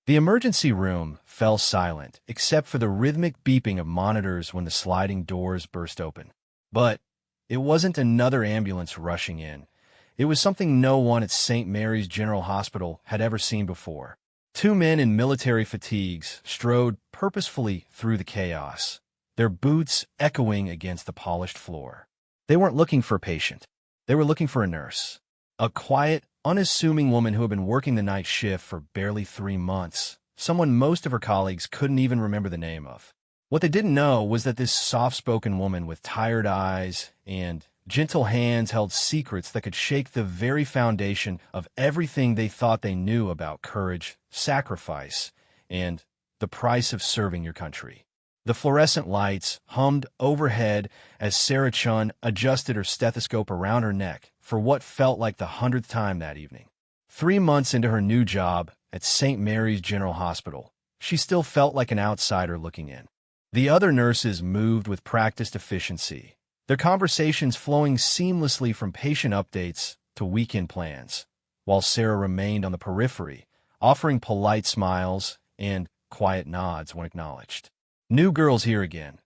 The emergency room fell silent, except for the rhythmic beeping of monitors when the sliding doors burst open. But it wasn't another ambulance rushing in. It was something no one at St. Mary's General Hospital had ever seen before. Two men in military fatigues strode purposefully through the chaos, their boots echoing against the polished floor. They weren't looking for a patient. They were looking for a nurse. A quiet, unassuming woman who had been working the night shift for barely 3 months, someone most of her colleagues couldn't even remember the name of. What they didn't know was that this soft-spoken woman with tired eyes and gentle hands held secrets that could shake the very foundation of everything they thought they knew about courage, sacrifice, and the price of serving your country. The fluorescent lights hummed overhead as Sarah Chun adjusted her stethoscope around her neck for what felt like the 100th time that evening. 3 months into her new job at St. Mary's General Hospital, she still felt like an outsider looking in. The other nurses moved with practiced efficiency, their conversations flowing seamlessly from patient updates to weekend plans, while Sarah remained on the periphery, offering polite smiles and quiet nods when acknowledged. "New girls here again,"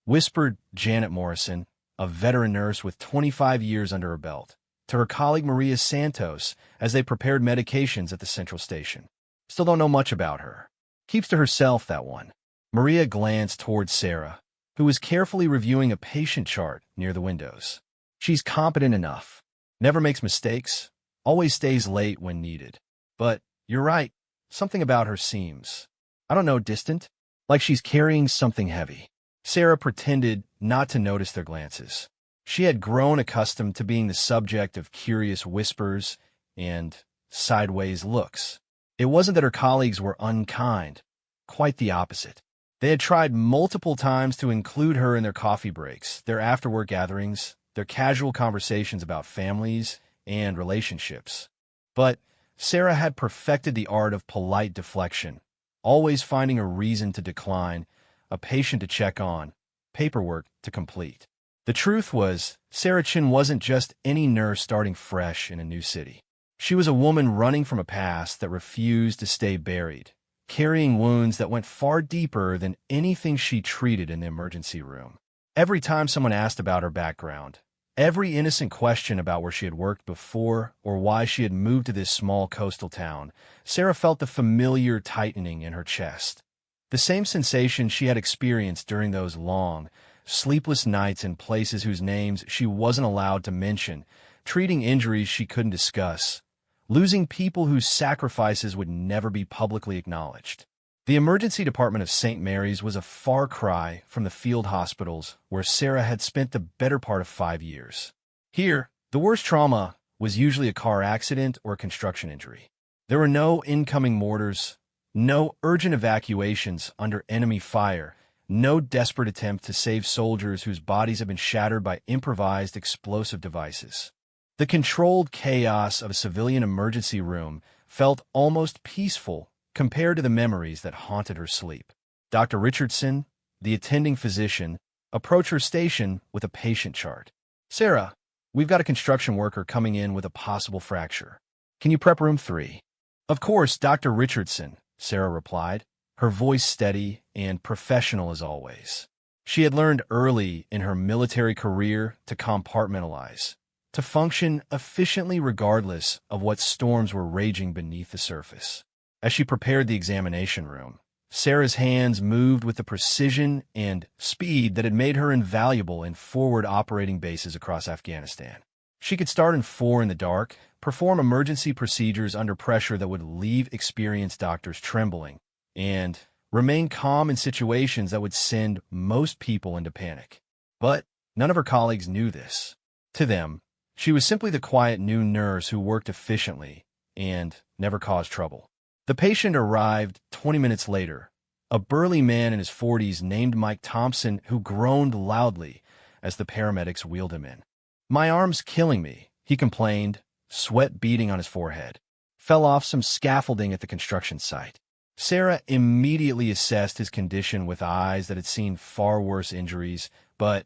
whispered Janet Morrison, a veteran nurse with 25 years under her belt, to her colleague Maria Santos as they prepared medications at the central station. "Still don't know much about her. Keeps to herself, that one." Maria glanced toward Sarah, who was carefully reviewing a patient chart near the windows. "She's competent enough. Never makes mistakes. Always stays late when needed. But you're right. Something about her seems, I don't know, distant. Like she's carrying something heavy." Sarah pretended not to notice their glances. She had grown accustomed to being the subject of curious whispers and sideways looks. It wasn't that her colleagues were unkind. Quite the opposite. They had tried multiple times to include her in their coffee breaks, their after-work gatherings, their casual conversations about families and relationships. But Sarah had perfected the art of polite deflection, always finding a reason to decline, a patient to check on, paperwork to complete. The truth was, Sarah Chin wasn't just any nurse starting fresh in a new city. She was a woman running from a past that refused to stay buried, carrying wounds that went far deeper than anything she treated in the emergency room. Every time someone asked about her background, every innocent question about where she had worked before or why she had moved to this small coastal town, Sarah felt the familiar tightening in her chest. The same sensation she had experienced during those long, sleepless nights in places whose names she wasn't allowed to mention, treating injuries she couldn't discuss, losing people whose sacrifices would never be publicly acknowledged. The emergency department of St. Mary's was a far cry from the field hospitals where Sarah had spent the better part of 5 years. Here, the worst trauma was usually a car accident or a construction injury. There were no incoming mortars, no urgent evacuations under enemy fire, no desperate attempt to save soldiers whose bodies had been shattered by improvised explosive devices. The controlled chaos of a civilian emergency room felt almost peaceful compared to the memories that haunted her sleep. Dr. Richardson, the attending physician, approached her station with a patient chart. "Sarah, we've got a construction worker coming in with a possible fracture. Can you prep room 3? "Of course, Dr. Richardson," Sarah replied, her voice steady and professional as always. She had learned early in her military career to compartmentalize, to function efficiently regardless of what storms were raging beneath the surface. As she prepared the examination room, Sarah's hands moved with the precision and speed that had made her invaluable in forward operating bases across Afghanistan. She could start in 4 in the dark, perform emergency procedures under pressure that would leave experienced doctors trembling, and remain calm in situations that would send most people into panic. But none of her colleagues knew this. To them, she was simply the quiet new nurse who worked efficiently and never caused trouble. The patient arrived 20 minutes later, a burly man in his 40s named Mike Thompson who groaned loudly as the paramedics wheeled him in. "My arm's killing me," he complained, sweat beading on his forehead. "Fell off some scaffolding at the construction site." Sarah immediately assessed his condition with eyes that had seen far worse injuries, but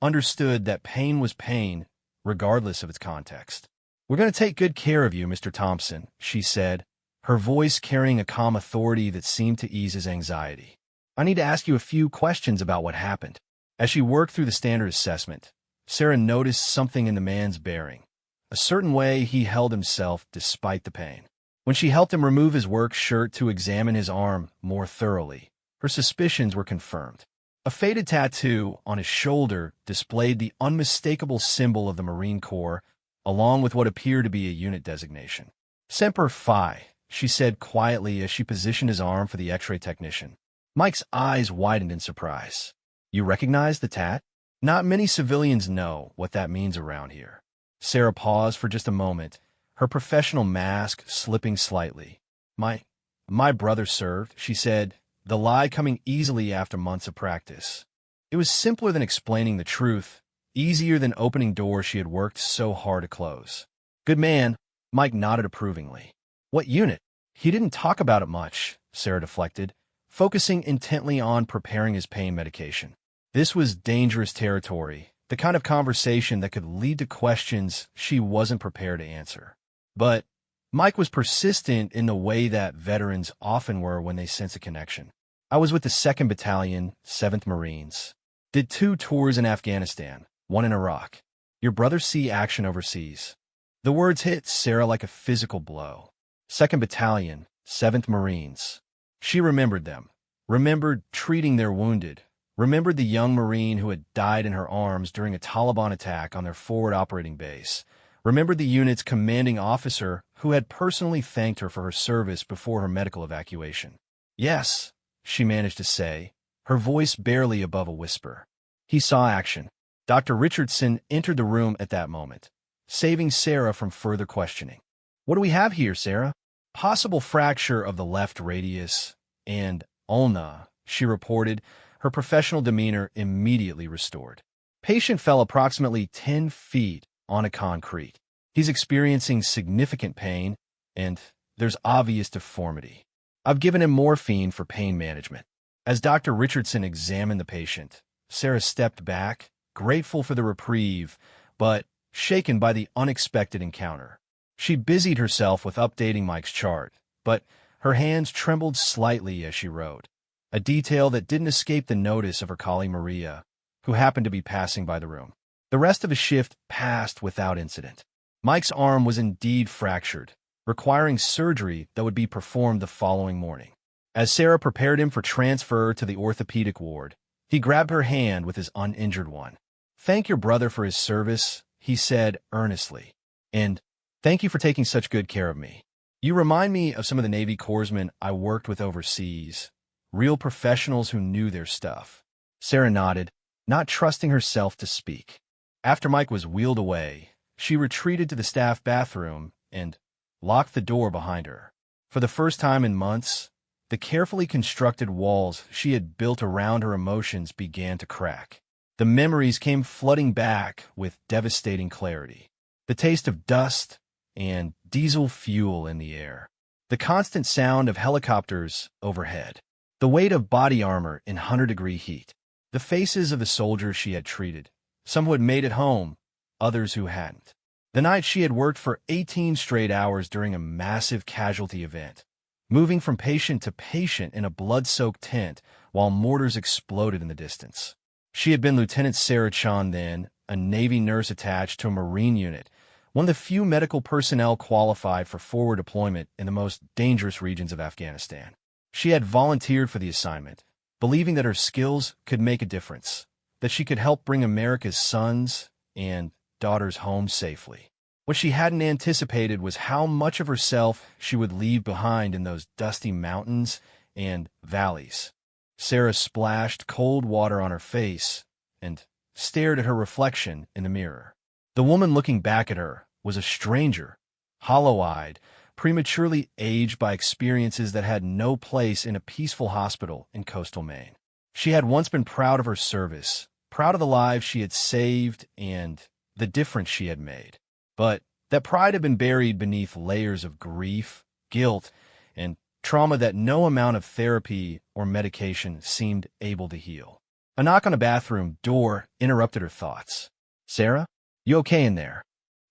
understood that pain was pain, regardless of its context. "We're going to take good care of you, Mr. Thompson," she said, her voice carrying a calm authority that seemed to ease his anxiety. "I need to ask you a few questions about what happened." As she worked through the standard assessment, Sarah noticed something in the man's bearing, a certain way he held himself despite the pain. When she helped him remove his work shirt to examine his arm more thoroughly, her suspicions were confirmed. A faded tattoo on his shoulder displayed the unmistakable symbol of the Marine Corps, along with what appeared to be a unit designation. "Semper Fi," she said quietly as she positioned his arm for the X-ray technician. Mike's eyes widened in surprise. "You recognize the tat?" "Not many civilians know what that means around here." Sarah paused for just a moment, her professional mask slipping slightly. My brother served," she said, the lie coming easily after months of practice. It was simpler than explaining the truth, easier than opening doors she had worked so hard to close. "Good man," Mike nodded approvingly. "What unit?" "He didn't talk about it much," Sarah deflected, focusing intently on preparing his pain medication. This was dangerous territory, the kind of conversation that could lead to questions she wasn't prepared to answer. But Mike was persistent in the way that veterans often were when they sense a connection. "I was with the 2nd Battalion, 7th Marines. Did 2 tours in Afghanistan, 1 in Iraq. Your brother see action overseas." The words hit Sarah like a physical blow. 2nd Battalion, 7th Marines. She remembered them, remembered treating their wounded, remembered the young Marine who had died in her arms during a Taliban attack on their forward operating base, remembered the unit's commanding officer who had personally thanked her for her service before her medical evacuation. "Yes," she managed to say, her voice barely above a whisper. He saw action. Dr. Richardson entered the room at that moment, saving Sarah from further questioning. "What do we have here, Sarah?" "Possible fracture of the left radius and ulna," she reported, her professional demeanor immediately restored. "Patient fell approximately 10 feet onto concrete. He's experiencing significant pain, and there's obvious deformity. I've given him morphine for pain management." As Dr. Richardson examined the patient, Sarah stepped back, grateful for the reprieve, but shaken by the unexpected encounter. She busied herself with updating Mike's chart, but her hands trembled slightly as she wrote, a detail that didn't escape the notice of her colleague Maria, who happened to be passing by the room. The rest of his shift passed without incident. Mike's arm was indeed fractured, requiring surgery that would be performed the following morning. As Sarah prepared him for transfer to the orthopedic ward, he grabbed her hand with his uninjured one. "Thank your brother for his service," he said earnestly, "and thank you for taking such good care of me. You remind me of some of the Navy corpsmen I worked with overseas, real professionals who knew their stuff." Sarah nodded, not trusting herself to speak. After Mike was wheeled away, she retreated to the staff bathroom and locked the door behind her. For the first time in months, the carefully constructed walls she had built around her emotions began to crack. The memories came flooding back with devastating clarity. The taste of dust and diesel fuel in the air. The constant sound of helicopters overhead. The weight of body armor in 100-degree heat. The faces of the soldiers she had treated. Some who had made it home, others who hadn't. The night she had worked for 18 straight hours during a massive casualty event, moving from patient to patient in a blood-soaked tent while mortars exploded in the distance. She had been Lieutenant Sarah Chan then, a Navy nurse attached to a Marine unit, one of the few medical personnel qualified for forward deployment in the most dangerous regions of Afghanistan. She had volunteered for the assignment, believing that her skills could make a difference, that she could help bring America's sons and daughters home safely. What she hadn't anticipated was how much of herself she would leave behind in those dusty mountains and valleys. Sarah splashed cold water on her face and stared at her reflection in the mirror. The woman looking back at her was a stranger, hollow-eyed, prematurely aged by experiences that had no place in a peaceful hospital in coastal Maine. She had once been proud of her service, proud of the lives she had saved and the difference she had made. But that pride had been buried beneath layers of grief, guilt, and trauma that no amount of therapy or medication seemed able to heal. A knock on a bathroom door interrupted her thoughts. "Sarah, you okay in there?"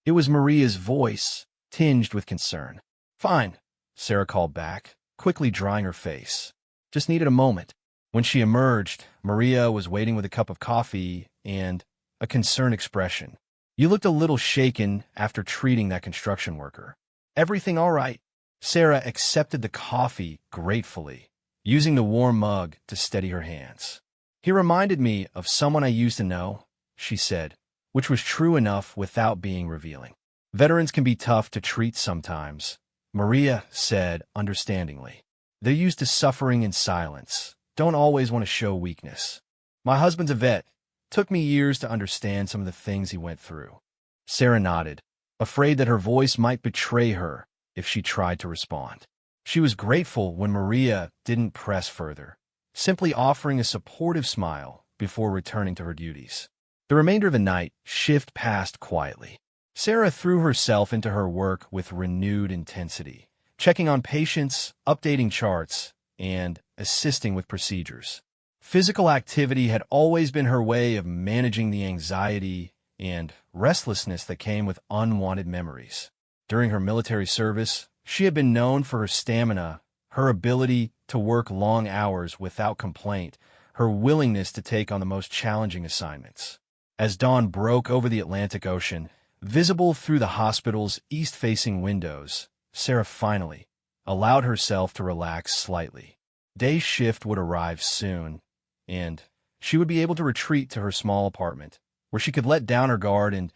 It was Maria's voice, tinged with concern. "Fine. Sarah called back, quickly drying her face. Just needed a moment. When she emerged, Maria was waiting with a cup of coffee and a concerned expression. You looked a little shaken after treating that construction worker. Everything all right? Sarah accepted the coffee gratefully, using the warm mug to steady her hands. He reminded me of someone I used to know, she said, which was true enough without being revealing. Veterans can be tough to treat sometimes, Maria said understandingly. They're used to suffering in silence, don't always want to show weakness. My husband's a vet. Took me years to understand some of the things he went through. Sarah nodded, afraid that her voice might betray her if she tried to respond. She was grateful when Maria didn't press further, simply offering a supportive smile before returning to her duties. The remainder of the night shift passed quietly. Sarah threw herself into her work with renewed intensity, checking on patients, updating charts, and assisting with procedures. Physical activity had always been her way of managing the anxiety and restlessness that came with unwanted memories. During her military service, she had been known for her stamina, her ability to work long hours without complaint, her willingness to take on the most challenging assignments. As dawn broke over the Atlantic Ocean, visible through the hospital's east-facing windows, Sarah finally allowed herself to relax slightly. Day shift would arrive soon, and she would be able to retreat to her small apartment, where she could let down her guard and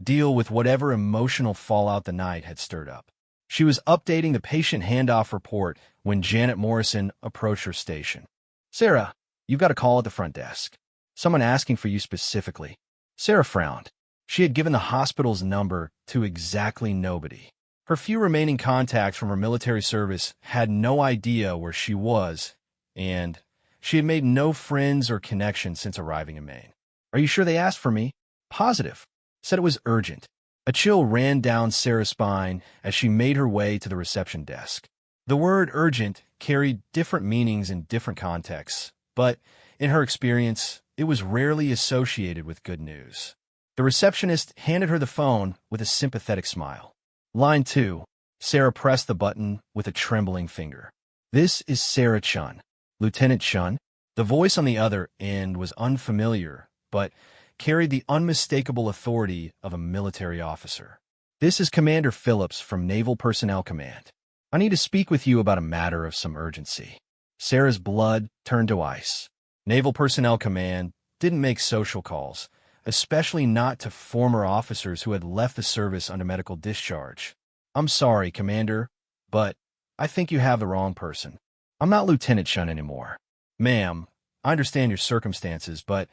deal with whatever emotional fallout the night had stirred up. She was updating the patient handoff report when Janet Morrison approached her station. Sarah, you've got a call at the front desk. Someone asking for you specifically. Sarah frowned. She had given the hospital's number to exactly nobody. Her few remaining contacts from her military service had no idea where she was, and she had made no friends or connections since arriving in Maine. Are you sure they asked for me? Positive. Said it was urgent. A chill ran down Sarah's spine as she made her way to the reception desk. The word urgent carried different meanings in different contexts, but in her experience, it was rarely associated with good news. The receptionist handed her the phone with a sympathetic smile. Line 2. Sarah pressed the button with a trembling finger. This is Sarah Chun. Lieutenant Chun? The voice on the other end was unfamiliar, but carried the unmistakable authority of a military officer. This is Commander Phillips from Naval Personnel Command. I need to speak with you about a matter of some urgency. Sarah's blood turned to ice. Naval Personnel Command didn't make social calls, especially not to former officers who had left the service under medical discharge. I'm sorry, Commander, but I think you have the wrong person. I'm not Lieutenant Chun anymore. Ma'am, I understand your circumstances, but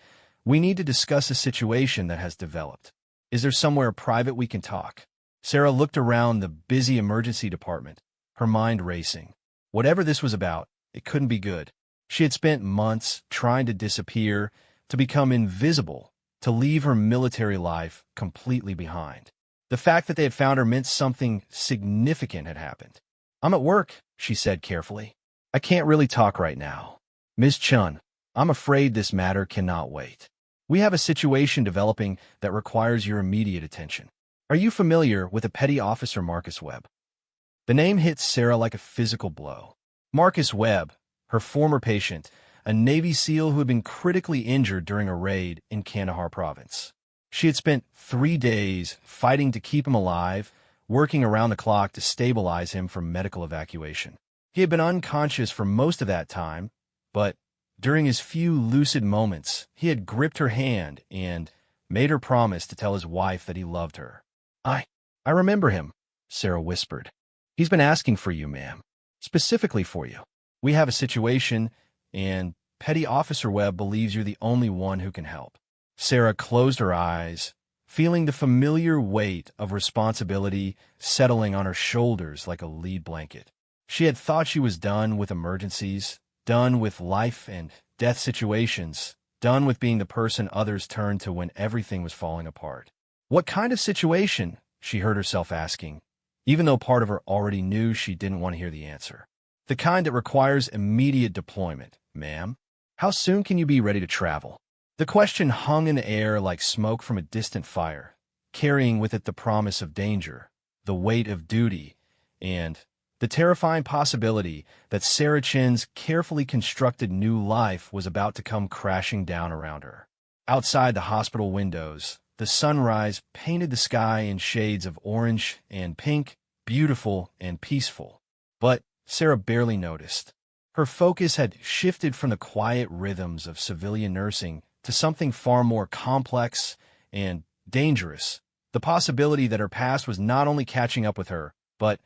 we need to discuss a situation that has developed. Is there somewhere private we can talk? Sarah looked around the busy emergency department, her mind racing. Whatever this was about, it couldn't be good. She had spent months trying to disappear, to become invisible, to leave her military life completely behind. The fact that they had found her meant something significant had happened. I'm at work, she said carefully. I can't really talk right now. Ms. Chun, I'm afraid this matter cannot wait. We have a situation developing that requires your immediate attention. Are you familiar with a petty officer Marcus Webb? The name hit Sarah like a physical blow. Marcus Webb, her former patient, a Navy SEAL who had been critically injured during a raid in Kandahar province. She had spent 3 days fighting to keep him alive, working around the clock to stabilize him for medical evacuation. He had been unconscious for most of that time, but during his few lucid moments, he had gripped her hand and made her promise to tell his wife that he loved her. I remember him, Sarah whispered. He's been asking for you, ma'am. Specifically for you. We have a situation, and Petty Officer Webb believes you're the only one who can help. Sarah closed her eyes, feeling the familiar weight of responsibility settling on her shoulders like a lead blanket. She had thought she was done with emergencies, done with life and death situations, done with being the person others turned to when everything was falling apart. What kind of situation? She heard herself asking, even though part of her already knew she didn't want to hear the answer. The kind that requires immediate deployment, ma'am. How soon can you be ready to travel? The question hung in the air like smoke from a distant fire, carrying with it the promise of danger, the weight of duty, and The terrifying possibility that Sarah Chin's carefully constructed new life was about to come crashing down around her. Outside the hospital windows, the sunrise painted the sky in shades of orange and pink, beautiful and peaceful. But Sarah barely noticed. Her focus had shifted from the quiet rhythms of civilian nursing to something far more complex and dangerous. The possibility that her past was not only catching up with her, but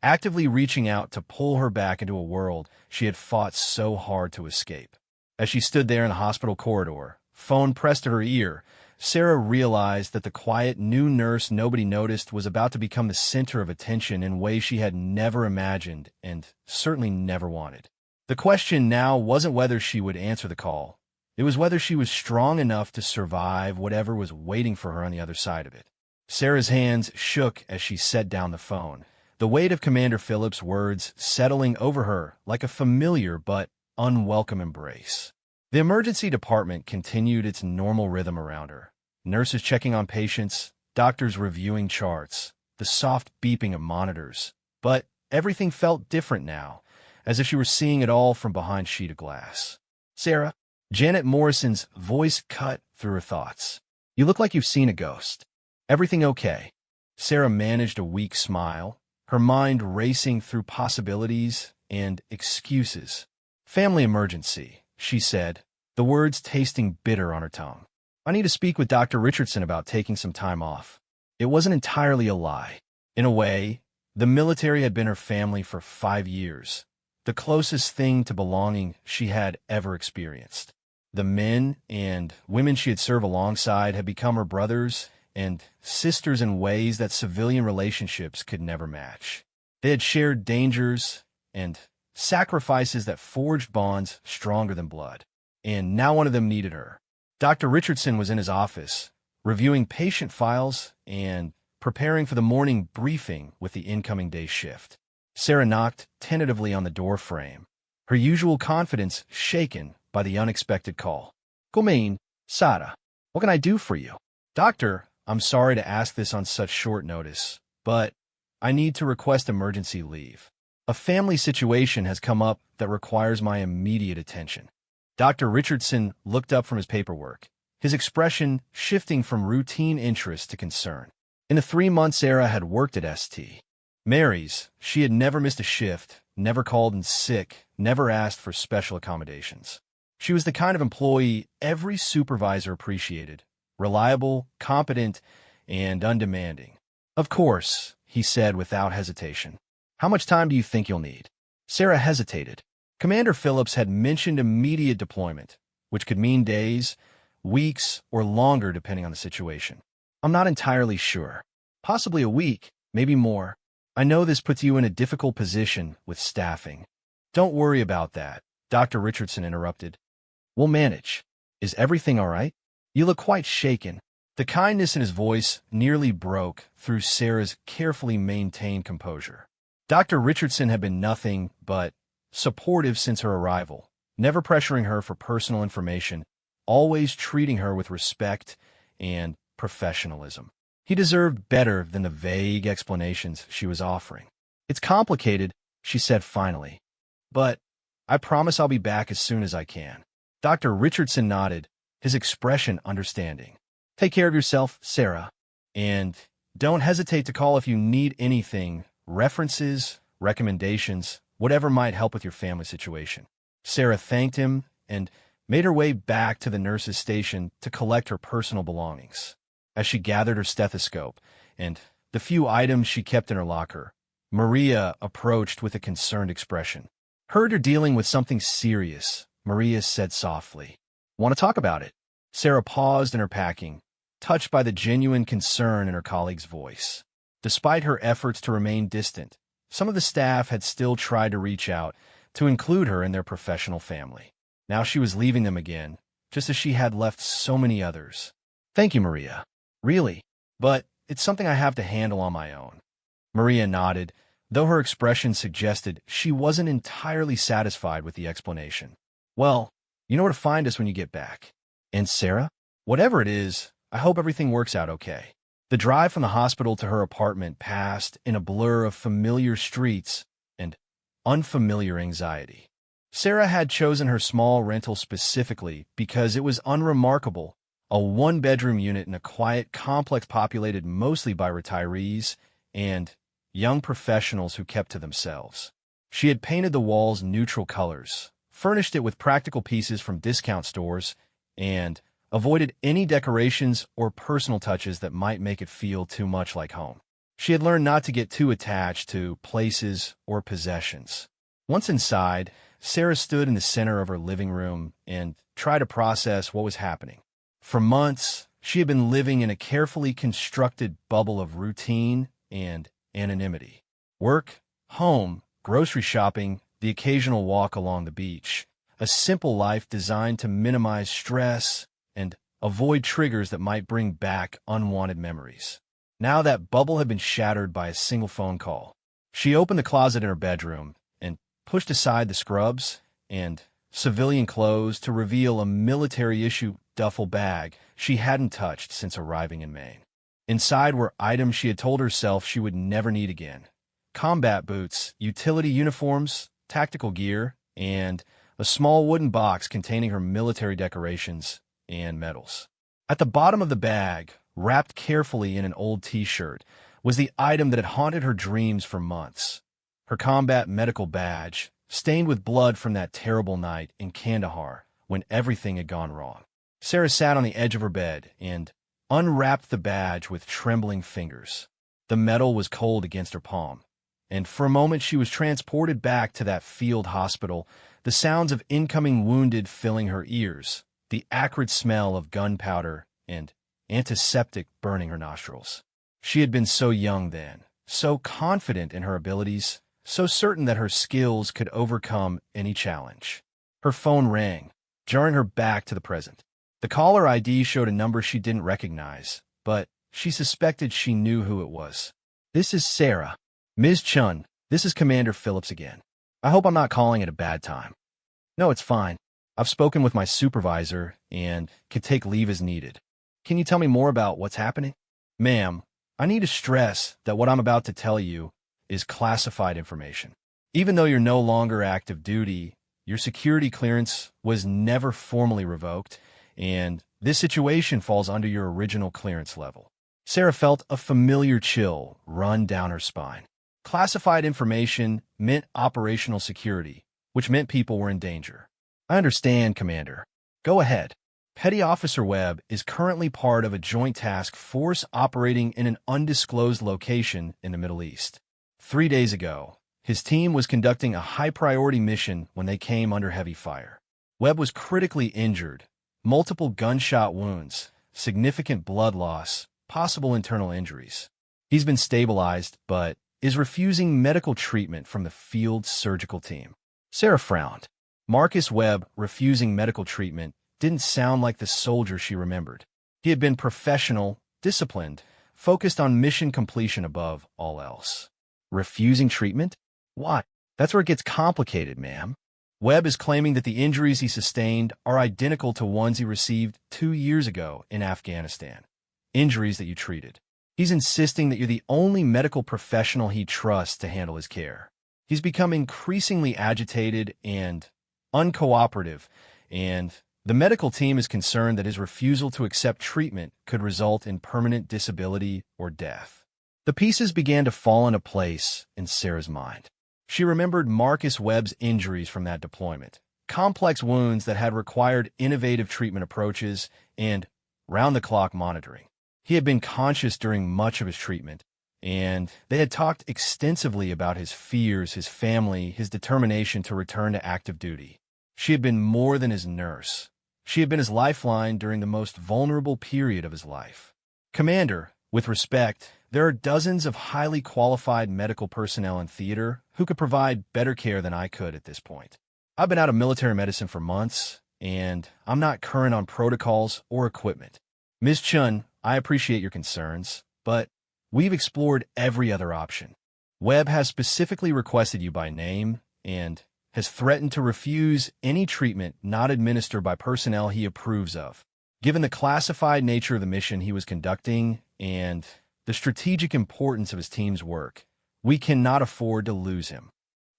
actively reaching out to pull her back into a world she had fought so hard to escape. As she stood there in the hospital corridor, phone pressed to her ear, Sarah realized that the quiet new nurse nobody noticed was about to become the center of attention in ways she had never imagined and certainly never wanted. The question now wasn't whether she would answer the call. It was whether she was strong enough to survive whatever was waiting for her on the other side of it. Sarah's hands shook as she set down the phone, the weight of Commander Phillips' words settling over her like a familiar but unwelcome embrace. The emergency department continued its normal rhythm around her. Nurses checking on patients, doctors reviewing charts, the soft beeping of monitors. But everything felt different now, as if she were seeing it all from behind a sheet of glass. "Sarah," Janet Morrison's voice cut through her thoughts. "You look like you've seen a ghost. Everything okay?" Sarah managed a weak smile, her mind racing through possibilities and excuses. "Family emergency," she said, the words tasting bitter on her tongue. "I need to speak with Dr. Richardson about taking some time off." It wasn't entirely a lie. In a way, the military had been her family for 5 years, the closest thing to belonging she had ever experienced. The men and women she had served alongside had become her brothers and sisters in ways that civilian relationships could never match. They had shared dangers and sacrifices that forged bonds stronger than blood. And now one of them needed her. Dr. Richardson was in his office, reviewing patient files and preparing for the morning briefing with the incoming day shift. Sarah knocked tentatively on the door frame, her usual confidence shaken by the unexpected call. "Gomain, Sara, what can I do for you?" "Doctor, I'm sorry to ask this on such short notice, but I need to request emergency leave. A family situation has come up that requires my immediate attention." Dr. Richardson looked up from his paperwork, his expression shifting from routine interest to concern. In the 3 months Sarah had worked at St. Mary's, she had never missed a shift, never called in sick, never asked for special accommodations. She was the kind of employee every supervisor appreciated, reliable, competent, and undemanding. "Of course," he said without hesitation. "How much time do you think you'll need?" Sarah hesitated. Commander Phillips had mentioned immediate deployment, which could mean days, weeks, or longer depending on the situation. "I'm not entirely sure. Possibly a week, maybe more. I know this puts you in a difficult position with staffing." "Don't worry about that," Dr. Richardson interrupted. "We'll manage. Is everything all right? You look quite shaken." The kindness in his voice nearly broke through Sarah's carefully maintained composure. Dr. Richardson had been nothing but supportive since her arrival, never pressuring her for personal information, always treating her with respect and professionalism. He deserved better than the vague explanations she was offering. "It's complicated," she said finally, "but I promise I'll be back as soon as I can." Dr. Richardson nodded, his expression understanding. "Take care of yourself, Sarah, and don't hesitate to call if you need anything, references, recommendations, whatever might help with your family situation." Sarah thanked him and made her way back to the nurse's station to collect her personal belongings. As she gathered her stethoscope and the few items she kept in her locker, Maria approached with a concerned expression. "Heard you're dealing with something serious," Maria said softly. "Want to talk about it?" Sarah paused in her packing, touched by the genuine concern in her colleague's voice. Despite her efforts to remain distant, some of the staff had still tried to reach out to include her in their professional family. Now she was leaving them again, just as she had left so many others. "Thank you, Maria. Really, but it's something I have to handle on my own." Maria nodded, though her expression suggested she wasn't entirely satisfied with the explanation. "Well, you know where to find us when you get back. And Sarah, whatever it is, I hope everything works out okay." The drive from the hospital to her apartment passed in a blur of familiar streets and unfamiliar anxiety. Sarah had chosen her small rental specifically because it was unremarkable, a one-bedroom unit in a quiet complex populated mostly by retirees and young professionals who kept to themselves. She had painted the walls neutral colors, furnished it with practical pieces from discount stores, and avoided any decorations or personal touches that might make it feel too much like home. She had learned not to get too attached to places or possessions. Once inside, Sarah stood in the center of her living room and tried to process what was happening. For months, she had been living in a carefully constructed bubble of routine and anonymity. Work, home, grocery shopping, the occasional walk along the beach. A simple life designed to minimize stress and avoid triggers that might bring back unwanted memories. Now that bubble had been shattered by a single phone call. She opened the closet in her bedroom and pushed aside the scrubs and civilian clothes to reveal a military-issue duffel bag she hadn't touched since arriving in Maine. Inside were items she had told herself she would never need again. Combat boots, utility uniforms, tactical gear, and a small wooden box containing her military decorations and medals. At the bottom of the bag, wrapped carefully in an old T-shirt, was the item that had haunted her dreams for months. Her combat medical badge, stained with blood from that terrible night in Kandahar when everything had gone wrong. Sarah sat on the edge of her bed and unwrapped the badge with trembling fingers. The metal was cold against her palm, and for a moment she was transported back to that field hospital, the sounds of incoming wounded filling her ears, the acrid smell of gunpowder and antiseptic burning her nostrils. She had been so young then, so confident in her abilities, so certain that her skills could overcome any challenge. Her phone rang, jarring her back to the present. The caller ID showed a number she didn't recognize, but she suspected she knew who it was. "This is Sarah. Ms. Chun, this is Commander Phillips again. I hope I'm not calling at a bad time." "No, it's fine. I've spoken with my supervisor and can take leave as needed. Can you tell me more about what's happening?" "Ma'am, I need to stress that what I'm about to tell you is classified information. Even though you're no longer active duty, your security clearance was never formally revoked, and this situation falls under your original clearance level." Sarah felt a familiar chill run down her spine. Classified information meant operational security, which meant people were in danger. "I understand, Commander. Go ahead." Petty Officer Webb is currently part of a joint task force operating in an undisclosed location in the Middle East. 3 days ago, his team was conducting a high-priority mission when they came under heavy fire. Webb was critically injured, multiple gunshot wounds, significant blood loss, possible internal injuries. He's been stabilized, but is refusing medical treatment from the field surgical team. Sarah frowned. Marcus Webb refusing medical treatment didn't sound like the soldier she remembered. He had been professional, disciplined, focused on mission completion above all else. Refusing treatment? Why? That's where it gets complicated, ma'am. Webb is claiming that the injuries he sustained are identical to ones he received 2 years ago in Afghanistan. Injuries that you treated. He's insisting that you're the only medical professional he trusts to handle his care. He's become increasingly agitated and uncooperative, and the medical team is concerned that his refusal to accept treatment could result in permanent disability or death. The pieces began to fall into place in Sarah's mind. She remembered Marcus Webb's injuries from that deployment, complex wounds that had required innovative treatment approaches and round-the-clock monitoring. He had been conscious during much of his treatment, and they had talked extensively about his fears, his family, his determination to return to active duty. She had been more than his nurse. She had been his lifeline during the most vulnerable period of his life. "Commander, with respect, there are dozens of highly qualified medical personnel in theater who could provide better care than I could at this point. I've been out of military medicine for months, and I'm not current on protocols or equipment. Ms. Chun, I appreciate your concerns, but we've explored every other option. Webb has specifically requested you by name and has threatened to refuse any treatment not administered by personnel he approves of. Given the classified nature of the mission he was conducting and the strategic importance of his team's work, we cannot afford to lose him."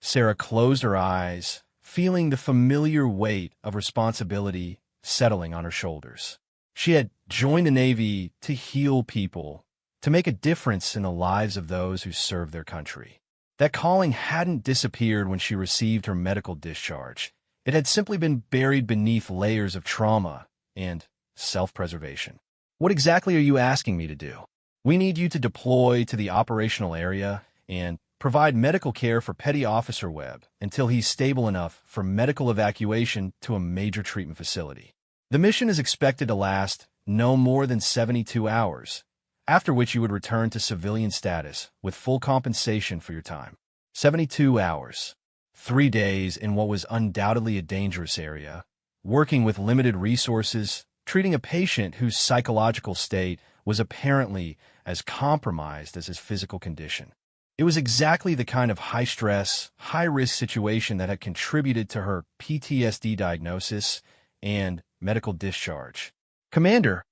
Sarah closed her eyes, feeling the familiar weight of responsibility settling on her shoulders. She had joined the Navy to heal people, to make a difference in the lives of those who serve their country. That calling hadn't disappeared when she received her medical discharge. It had simply been buried beneath layers of trauma and self-preservation. What exactly are you asking me to do? We need you to deploy to the operational area and provide medical care for Petty Officer Webb until he's stable enough for medical evacuation to a major treatment facility. The mission is expected to last no more than 72 hours, after which you would return to civilian status with full compensation for your time. 72 hours. 3 days in what was undoubtedly a dangerous area, working with limited resources, treating a patient whose psychological state was apparently as compromised as his physical condition. It was exactly the kind of high-stress, high-risk situation that had contributed to her PTSD diagnosis and medical discharge. Commander,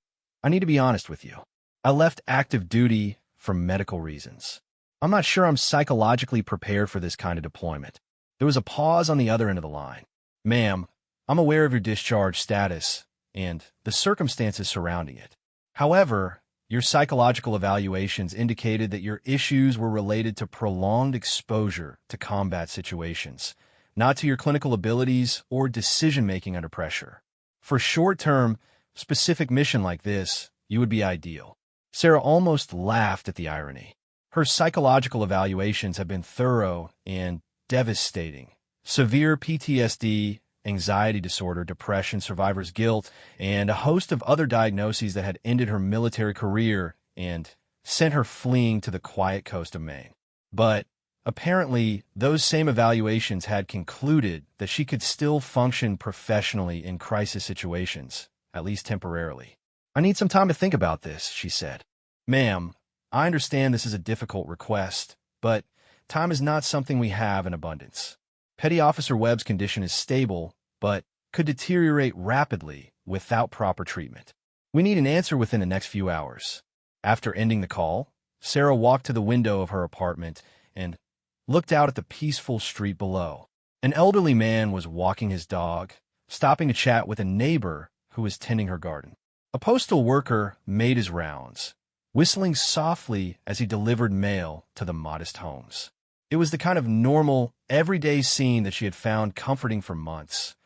I need to be honest with you. I left active duty for medical reasons. I'm not sure I'm psychologically prepared for this kind of deployment. There was a pause on the other end of the line. Ma'am, I'm aware of your discharge status and the circumstances surrounding it. However, your psychological evaluations indicated that your issues were related to prolonged exposure to combat situations, not to your clinical abilities or decision-making under pressure. For a short-term, specific mission like this, you would be ideal. Sarah almost laughed at the irony. Her psychological evaluations have been thorough and devastating. Severe PTSD, anxiety disorder, depression, survivor's guilt, and a host of other diagnoses that had ended her military career and sent her fleeing to the quiet coast of Maine. But apparently, those same evaluations had concluded that she could still function professionally in crisis situations, at least temporarily. I need some time to think about this, she said. Ma'am, I understand this is a difficult request, but time is not something we have in abundance. Petty Officer Webb's condition is stable, but could deteriorate rapidly without proper treatment. We need an answer within the next few hours. After ending the call, Sarah walked to the window of her apartment and looked out at the peaceful street below. An elderly man was walking his dog, stopping to chat with a neighbor who was tending her garden. A postal worker made his rounds, whistling softly as he delivered mail to the modest homes. It was the kind of normal, everyday scene that she had found comforting for months.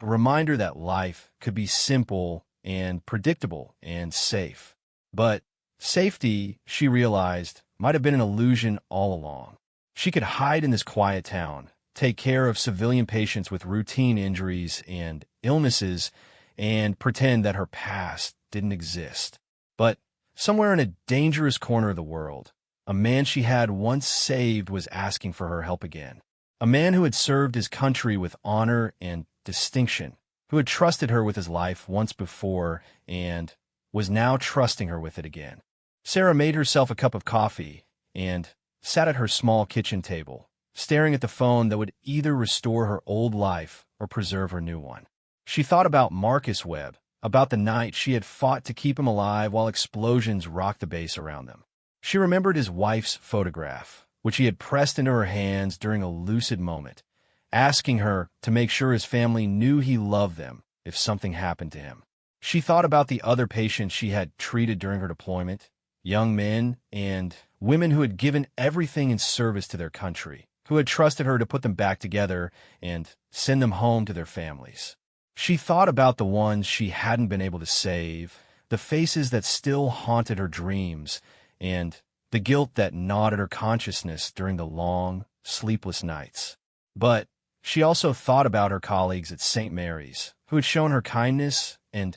A reminder that life could be simple and predictable and safe. But safety, she realized, might have been an illusion all along. She could hide in this quiet town, take care of civilian patients with routine injuries and illnesses, and pretend that her past didn't exist. But somewhere in a dangerous corner of the world, a man she had once saved was asking for her help again. A man who had served his country with honor and distinction, who had trusted her with his life once before and was now trusting her with it again. Sarah made herself a cup of coffee and sat at her small kitchen table, staring at the phone that would either restore her old life or preserve her new one. She thought about Marcus Webb, about the night she had fought to keep him alive while explosions rocked the base around them. She remembered his wife's photograph, which he had pressed into her hands during a lucid moment, asking her to make sure his family knew he loved them if something happened to him. She thought about the other patients she had treated during her deployment, young men and women who had given everything in service to their country, who had trusted her to put them back together and send them home to their families. She thought about the ones she hadn't been able to save, the faces that still haunted her dreams, and the guilt that gnawed at her consciousness during the long, sleepless nights. But she also thought about her colleagues at St. Mary's, who had shown her kindness and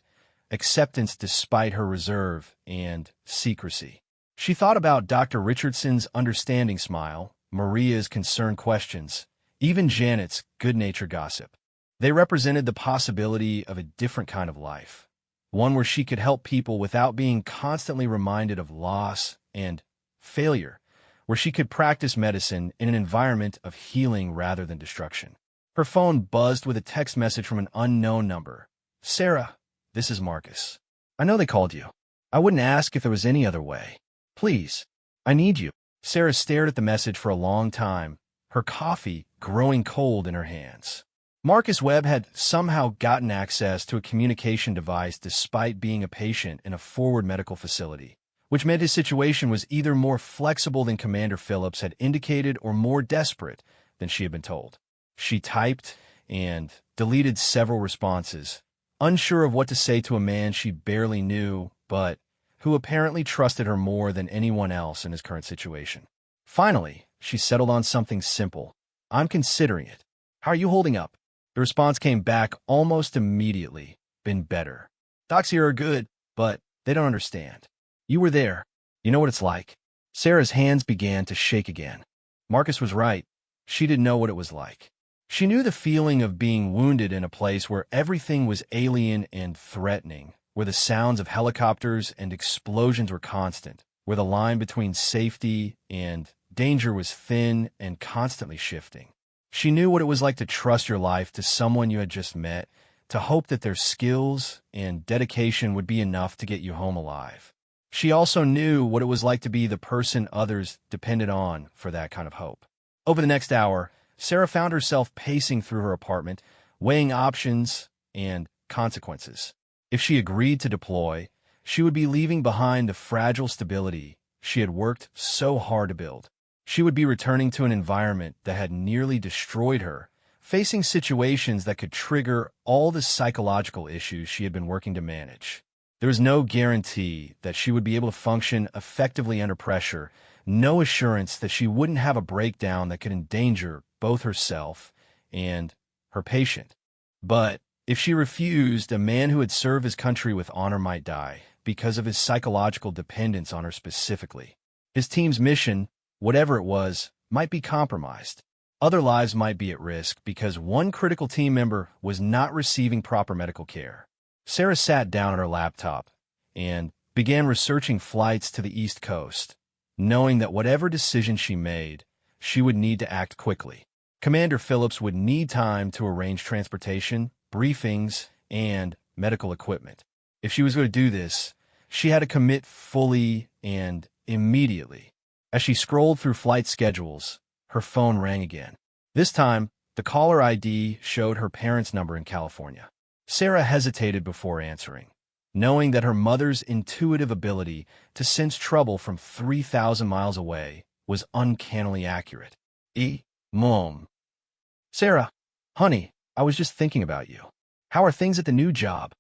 acceptance despite her reserve and secrecy. She thought about Dr. Richardson's understanding smile, Maria's concerned questions, even Janet's good-natured gossip. They represented the possibility of a different kind of life, one where she could help people without being constantly reminded of loss and failure, where she could practice medicine in an environment of healing rather than destruction. Her phone buzzed with a text message from an unknown number. Sarah, this is Marcus. I know they called you. I wouldn't ask if there was any other way. Please, I need you. Sarah stared at the message for a long time, her coffee growing cold in her hands. Marcus Webb had somehow gotten access to a communication device despite being a patient in a forward medical facility, which meant his situation was either more flexible than Commander Phillips had indicated or more desperate than she had been told. She typed and deleted several responses, unsure of what to say to a man she barely knew, but who apparently trusted her more than anyone else in his current situation. Finally, she settled on something simple. "I'm considering it. How are you holding up?" The response came back almost immediately. "Been better. Docs here are good, but they don't understand. You were there. You know what it's like." Sarah's hands began to shake again. Marcus was right. She didn't know what it was like. She knew the feeling of being wounded in a place where everything was alien and threatening, where the sounds of helicopters and explosions were constant, where the line between safety and danger was thin and constantly shifting. She knew what it was like to trust your life to someone you had just met, to hope that their skills and dedication would be enough to get you home alive. She also knew what it was like to be the person others depended on for that kind of hope. Over the next hour, Sarah found herself pacing through her apartment, weighing options and consequences. If she agreed to deploy, she would be leaving behind the fragile stability she had worked so hard to build. She would be returning to an environment that had nearly destroyed her, facing situations that could trigger all the psychological issues she had been working to manage. There was no guarantee that she would be able to function effectively under pressure, no assurance that she wouldn't have a breakdown that could endanger both herself and her patient. But if she refused, a man who had served his country with honor might die because of his psychological dependence on her specifically. His team's mission, whatever it was, might be compromised. Other lives might be at risk because one critical team member was not receiving proper medical care. Sarah sat down at her laptop and began researching flights to the East Coast, knowing that whatever decision she made, she would need to act quickly. Commander Phillips would need time to arrange transportation, briefings, and medical equipment. If she was going to do this, she had to commit fully and immediately. As she scrolled through flight schedules, her phone rang again. This time, the caller ID showed her parents' number in California. Sarah hesitated before answering, knowing that her mother's intuitive ability to sense trouble from 3,000 miles away was uncannily accurate. Mom. "Sarah, honey, I was just thinking about you. How are things at the new job?"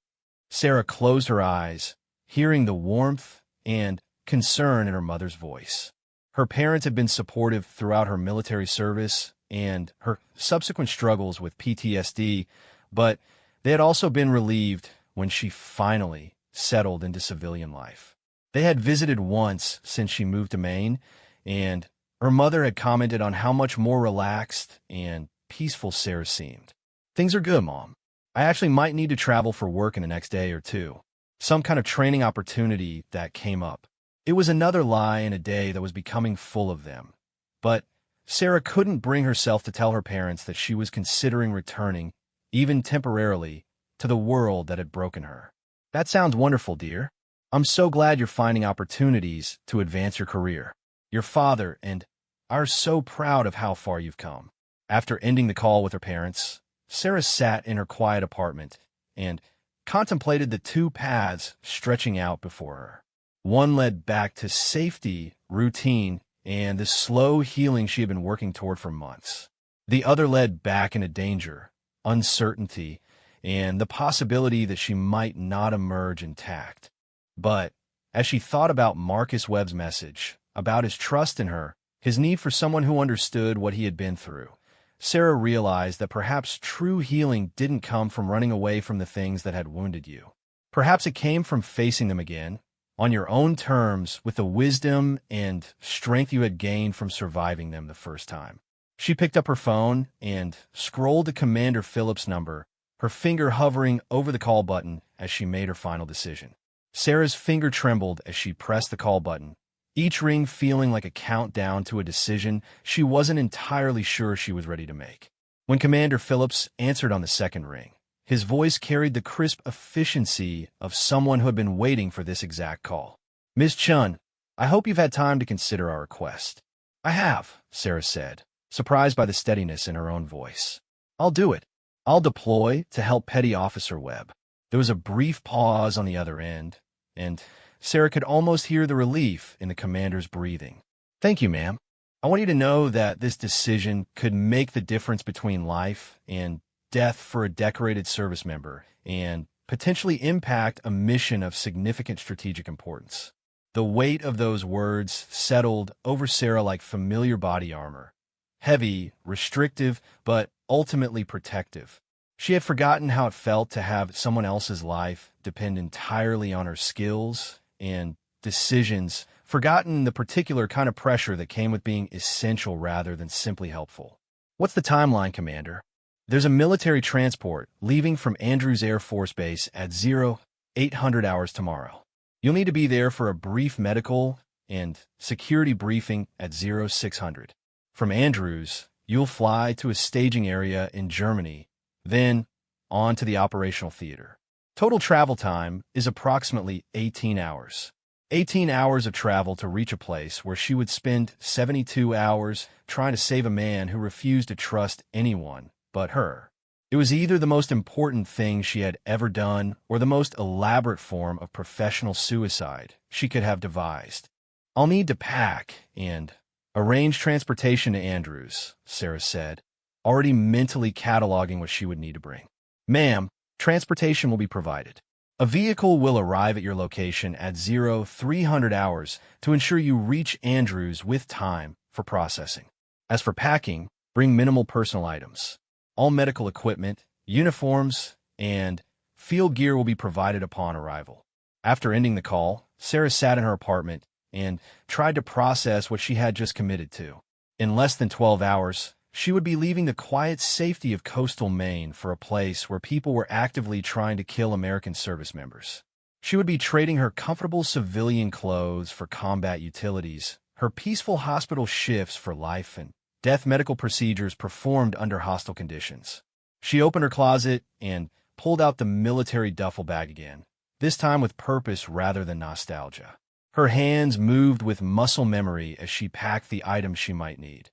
Sarah closed her eyes, hearing the warmth and concern in her mother's voice. Her parents had been supportive throughout her military service and her subsequent struggles with PTSD, but they had also been relieved when she finally settled into civilian life. They had visited once since she moved to Maine, and her mother had commented on how much more relaxed and peaceful Sarah seemed. "Things are good, Mom. I actually might need to travel for work in the next day or two. Some kind of training opportunity that came up." It was another lie in a day that was becoming full of them. But Sarah couldn't bring herself to tell her parents that she was considering returning, even temporarily, to the world that had broken her. "That sounds wonderful, dear. I'm so glad you're finding opportunities to advance your career. Your father and I are so proud of how far you've come." After ending the call with her parents, Sarah sat in her quiet apartment and contemplated the two paths stretching out before her. One led back to safety, routine, and the slow healing she had been working toward for months. The other led back into danger, uncertainty, and the possibility that she might not emerge intact. But as she thought about Marcus Webb's message, about his trust in her, his need for someone who understood what he had been through, Sarah realized that perhaps true healing didn't come from running away from the things that had wounded you. Perhaps it came from facing them again, on your own terms, with the wisdom and strength you had gained from surviving them the first time. She picked up her phone and scrolled to Commander Phillips' number, her finger hovering over the call button as she made her final decision. Sarah's finger trembled as she pressed the call button, each ring feeling like a countdown to a decision she wasn't entirely sure she was ready to make. When Commander Phillips answered on the second ring, his voice carried the crisp efficiency of someone who had been waiting for this exact call. "Miss Chun, I hope you've had time to consider our request." "I have," Sarah said, surprised by the steadiness in her own voice. "I'll do it. I'll deploy to help Petty Officer Webb." There was a brief pause on the other end, and Sarah could almost hear the relief in the commander's breathing. "Thank you, ma'am. I want you to know that this decision could make the difference between life and death for a decorated service member and potentially impact a mission of significant strategic importance." The weight of those words settled over Sarah like familiar body armor. Heavy, restrictive, but ultimately protective. She had forgotten how it felt to have someone else's life depend entirely on her skills and decisions, forgotten the particular kind of pressure that came with being essential rather than simply helpful. "What's the timeline, Commander?" "There's a military transport leaving from Andrews Air Force Base at 0800 hours tomorrow. You'll need to be there for a brief medical and security briefing at 0600. From Andrews, you'll fly to a staging area in Germany, then on to the operational theater. Total travel time is approximately 18 hours. 18 hours of travel to reach a place where she would spend 72 hours trying to save a man who refused to trust anyone but her. It was either the most important thing she had ever done or the most elaborate form of professional suicide she could have devised. "I'll need to pack and arrange transportation to Andrews," Sarah said, already mentally cataloging what she would need to bring. "Ma'am, transportation will be provided. A vehicle will arrive at your location at 0300 hours to ensure you reach Andrews with time for processing. As for packing, bring minimal personal items. All medical equipment, uniforms, and field gear will be provided upon arrival." After ending the call, Sarah sat in her apartment and tried to process what she had just committed to. In less than 12 hours, she would be leaving the quiet safety of coastal Maine for a place where people were actively trying to kill American service members. She would be trading her comfortable civilian clothes for combat utilities, her peaceful hospital shifts for life and death medical procedures performed under hostile conditions. She opened her closet and pulled out the military duffel bag again, this time with purpose rather than nostalgia. Her hands moved with muscle memory as she packed the items she might need.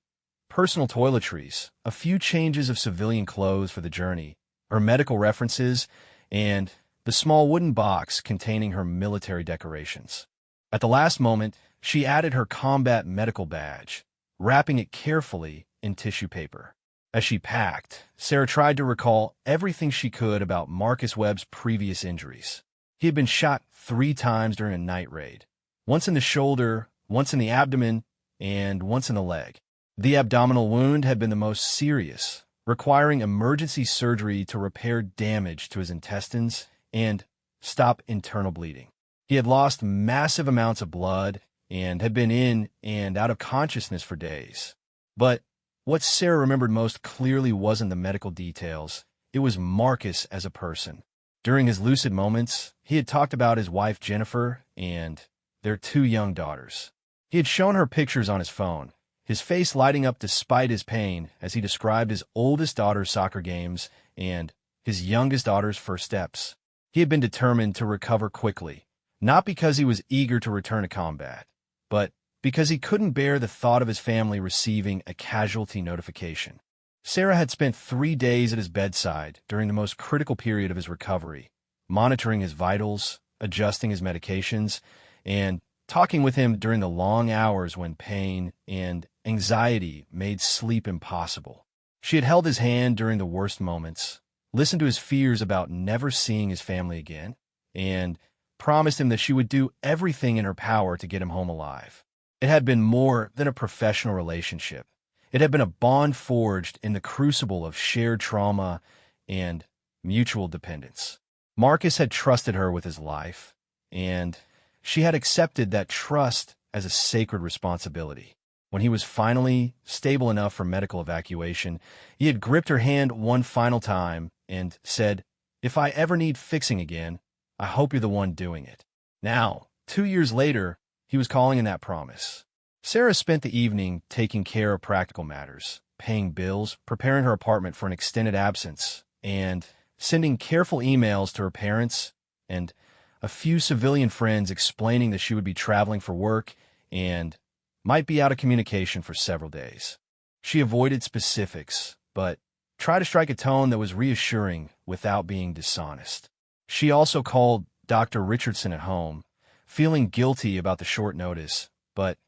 Personal toiletries, a few changes of civilian clothes for the journey, her medical references, and the small wooden box containing her military decorations. At the last moment, she added her combat medical badge, wrapping it carefully in tissue paper. As she packed, Sarah tried to recall everything she could about Marcus Webb's previous injuries. He had been shot 3 times during a night raid, once in the shoulder, once in the abdomen, and once in the leg. The abdominal wound had been the most serious, requiring emergency surgery to repair damage to his intestines and stop internal bleeding. He had lost massive amounts of blood and had been in and out of consciousness for days. But what Sarah remembered most clearly wasn't the medical details. It was Marcus as a person. During his lucid moments, he had talked about his wife Jennifer and their 2 young daughters. He had shown her pictures on his phone, his face lighting up despite his pain as he described his oldest daughter's soccer games and his youngest daughter's first steps. He had been determined to recover quickly, not because he was eager to return to combat, but because he couldn't bear the thought of his family receiving a casualty notification. Sarah had spent 3 days at his bedside during the most critical period of his recovery, monitoring his vitals, adjusting his medications, and talking with him during the long hours when pain and anxiety made sleep impossible. She had held his hand during the worst moments, listened to his fears about never seeing his family again, and promised him that she would do everything in her power to get him home alive. It had been more than a professional relationship. It had been a bond forged in the crucible of shared trauma and mutual dependence. Marcus had trusted her with his life, and she had accepted that trust as a sacred responsibility. When he was finally stable enough for medical evacuation, he had gripped her hand one final time and said, "If I ever need fixing again, I hope you're the one doing it." Now, 2 years later, he was calling in that promise. Sarah spent the evening taking care of practical matters, paying bills, preparing her apartment for an extended absence, and sending careful emails to her parents and a few civilian friends explaining that she would be traveling for work and might be out of communication for several days. She avoided specifics, but tried to strike a tone that was reassuring without being dishonest. She also called Dr. Richardson at home, feeling guilty about the short notice, but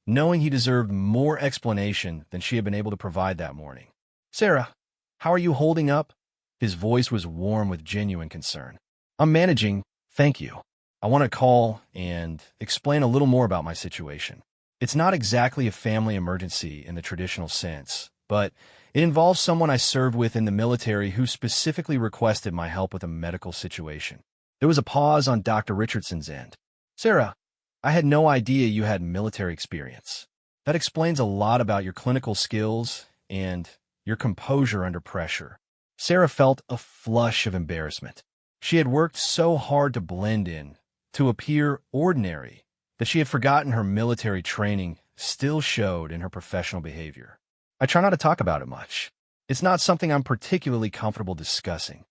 knowing he deserved more explanation than she had been able to provide that morning. "Sarah, how are you holding up?" His voice was warm with genuine concern. "I'm managing, thank you. I want to call and explain a little more about my situation. It's not exactly a family emergency in the traditional sense, but it involves someone I served with in the military who specifically requested my help with a medical situation." There was a pause on Dr. Richardson's end. "Sarah, I had no idea you had military experience. That explains a lot about your clinical skills and your composure under pressure." Sarah felt a flush of embarrassment. She had worked so hard to blend in, to appear ordinary, that she had forgotten her military training still showed in her professional behavior. "I try not to talk about it much. It's not something I'm particularly comfortable discussing."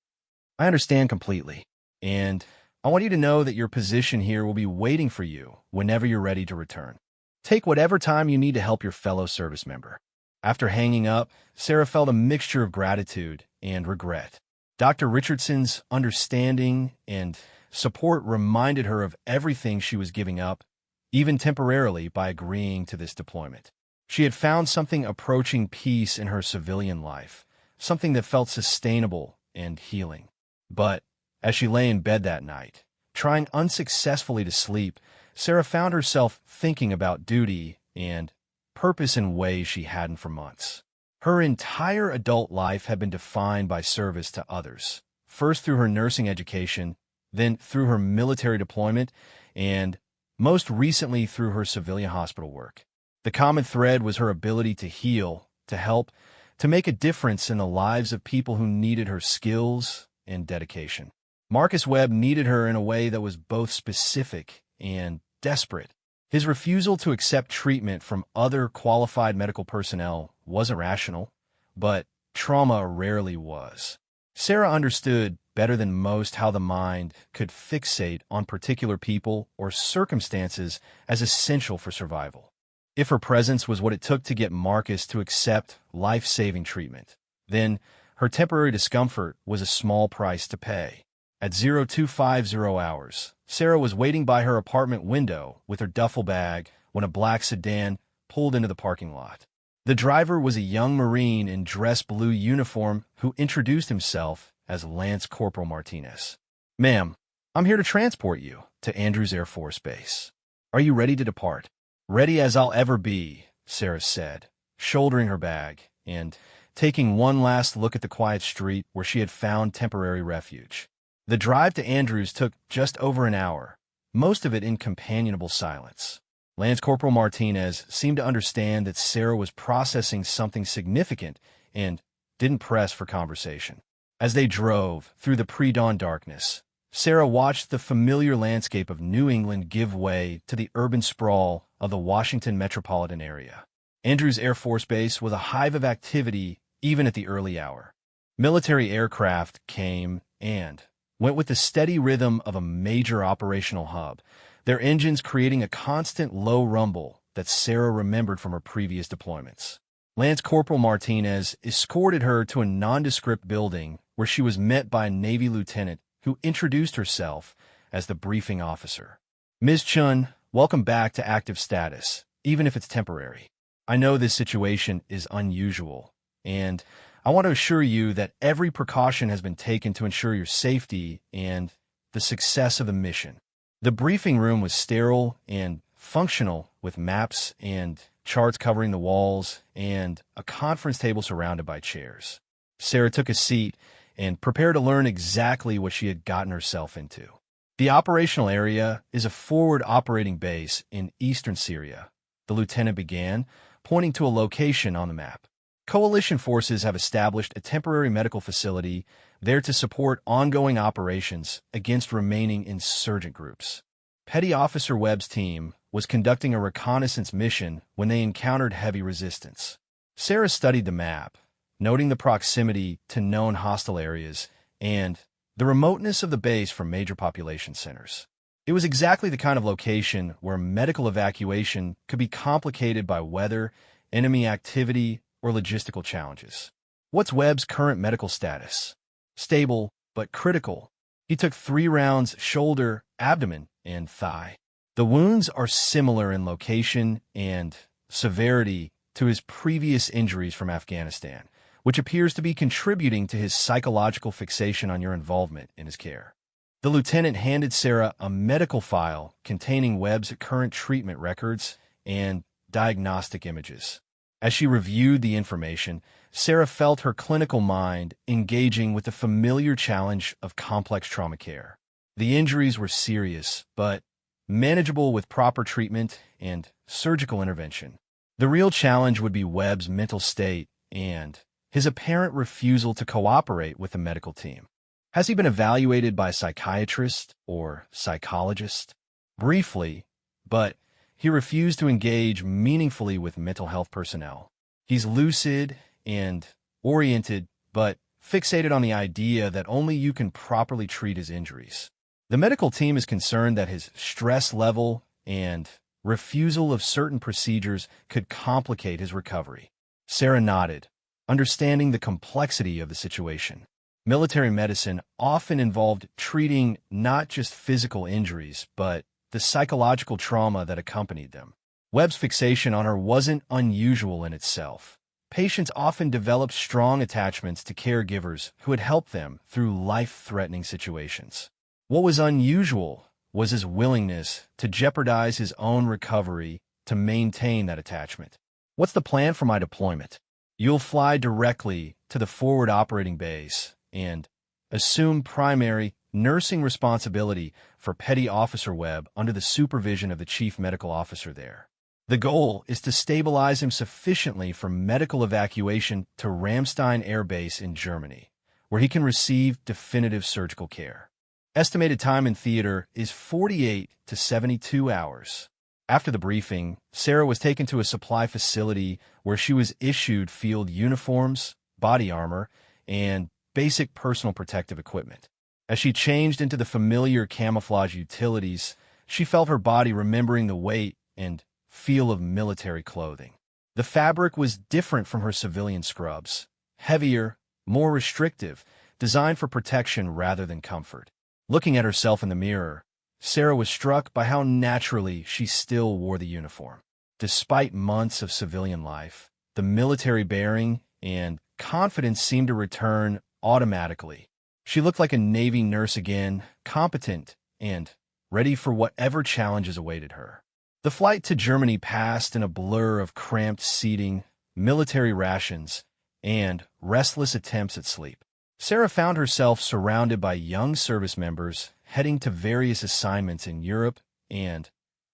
"I understand completely, and I want you to know that your position here will be waiting for you whenever you're ready to return. Take whatever time you need to help your fellow service member." After hanging up, Sarah felt a mixture of gratitude and regret. Dr. Richardson's understanding and support reminded her of everything she was giving up, even temporarily, by agreeing to this deployment. She had found something approaching peace in her civilian life, something that felt sustainable and healing. But as she lay in bed that night, trying unsuccessfully to sleep, Sarah found herself thinking about duty and purpose in ways she hadn't for months. Her entire adult life had been defined by service to others, first through her nursing education, then through her military deployment, and most recently through her civilian hospital work. The common thread was her ability to heal, to help, to make a difference in the lives of people who needed her skills and dedication. Marcus Webb needed her in a way that was both specific and desperate. His refusal to accept treatment from other qualified medical personnel wasn't rational, but trauma rarely was. Sarah understood better than most how the mind could fixate on particular people or circumstances as essential for survival. If her presence was what it took to get Marcus to accept life-saving treatment, then her temporary discomfort was a small price to pay. At 0250 hours, Sarah was waiting by her apartment window with her duffel bag when a black sedan pulled into the parking lot. The driver was a young Marine in dress blue uniform who introduced himself as Lance Corporal Martinez. "Ma'am, I'm here to transport you to Andrews Air Force Base. Are you ready to depart?" "Ready as I'll ever be," Sarah said, shouldering her bag and taking one last look at the quiet street where she had found temporary refuge. The drive to Andrews took just over an hour, most of it in companionable silence. Lance Corporal Martinez seemed to understand that Sarah was processing something significant and didn't press for conversation. As they drove through the pre-dawn darkness, Sarah watched the familiar landscape of New England give way to the urban sprawl of the Washington metropolitan area. Andrews Air Force Base was a hive of activity even at the early hour. Military aircraft came and went with the steady rhythm of a major operational hub, their engines creating a constant low rumble that Sarah remembered from her previous deployments. Lance Corporal Martinez escorted her to a nondescript building where she was met by a Navy lieutenant who introduced herself as the briefing officer. "Ms. Chun, welcome back to active status, even if it's temporary. I know this situation is unusual, and I want to assure you that every precaution has been taken to ensure your safety and the success of the mission." The briefing room was sterile and functional, with maps and charts covering the walls and a conference table surrounded by chairs. Sarah took a seat and prepared to learn exactly what she had gotten herself into. "The operational area is a forward operating base in eastern Syria," the lieutenant began, pointing to a location on the map. "Coalition forces have established a temporary medical facility there to support ongoing operations against remaining insurgent groups." Petty Officer Webb's team was conducting a reconnaissance mission when they encountered heavy resistance. Sarah studied the map, noting the proximity to known hostile areas and the remoteness of the base from major population centers. It was exactly the kind of location where medical evacuation could be complicated by weather, enemy activity, or logistical challenges. What's Webb's current medical status? Stable, but critical. He took 3 rounds shoulder, abdomen, and thigh. The wounds are similar in location and severity to his previous injuries from Afghanistan, which appears to be contributing to his psychological fixation on your involvement in his care. The lieutenant handed Sarah a medical file containing Webb's current treatment records and diagnostic images. As she reviewed the information, Sarah felt her clinical mind engaging with the familiar challenge of complex trauma care. The injuries were serious, but manageable with proper treatment and surgical intervention. The real challenge would be Webb's mental state and his apparent refusal to cooperate with the medical team. Has he been evaluated by a psychiatrist or psychologist? Briefly, but he refused to engage meaningfully with mental health personnel. He's lucid and oriented, but fixated on the idea that only you can properly treat his injuries. The medical team is concerned that his stress level and refusal of certain procedures could complicate his recovery. Sarah nodded, understanding the complexity of the situation. Military medicine often involved treating not just physical injuries, but the psychological trauma that accompanied them. Webb's fixation on her wasn't unusual in itself. Patients often develop strong attachments to caregivers who had helped them through life-threatening situations. What was unusual was his willingness to jeopardize his own recovery to maintain that attachment. What's the plan for my deployment? You'll fly directly to the forward operating base and assume primary nursing responsibility for Petty Officer Webb under the supervision of the Chief Medical Officer there. The goal is to stabilize him sufficiently for medical evacuation to Ramstein Air Base in Germany, where he can receive definitive surgical care. Estimated time in theater is 48 to 72 hours. After the briefing, Sarah was taken to a supply facility where she was issued field uniforms, body armor, and basic personal protective equipment. As she changed into the familiar camouflage utilities, she felt her body remembering the weight and feel of military clothing. The fabric was different from her civilian scrubs, heavier, more restrictive, designed for protection rather than comfort. Looking at herself in the mirror, Sarah was struck by how naturally she still wore the uniform. Despite months of civilian life, the military bearing and confidence seemed to return automatically. She looked like a Navy nurse again, competent and ready for whatever challenges awaited her. The flight to Germany passed in a blur of cramped seating, military rations, and restless attempts at sleep. Sarah found herself surrounded by young service members heading to various assignments in Europe and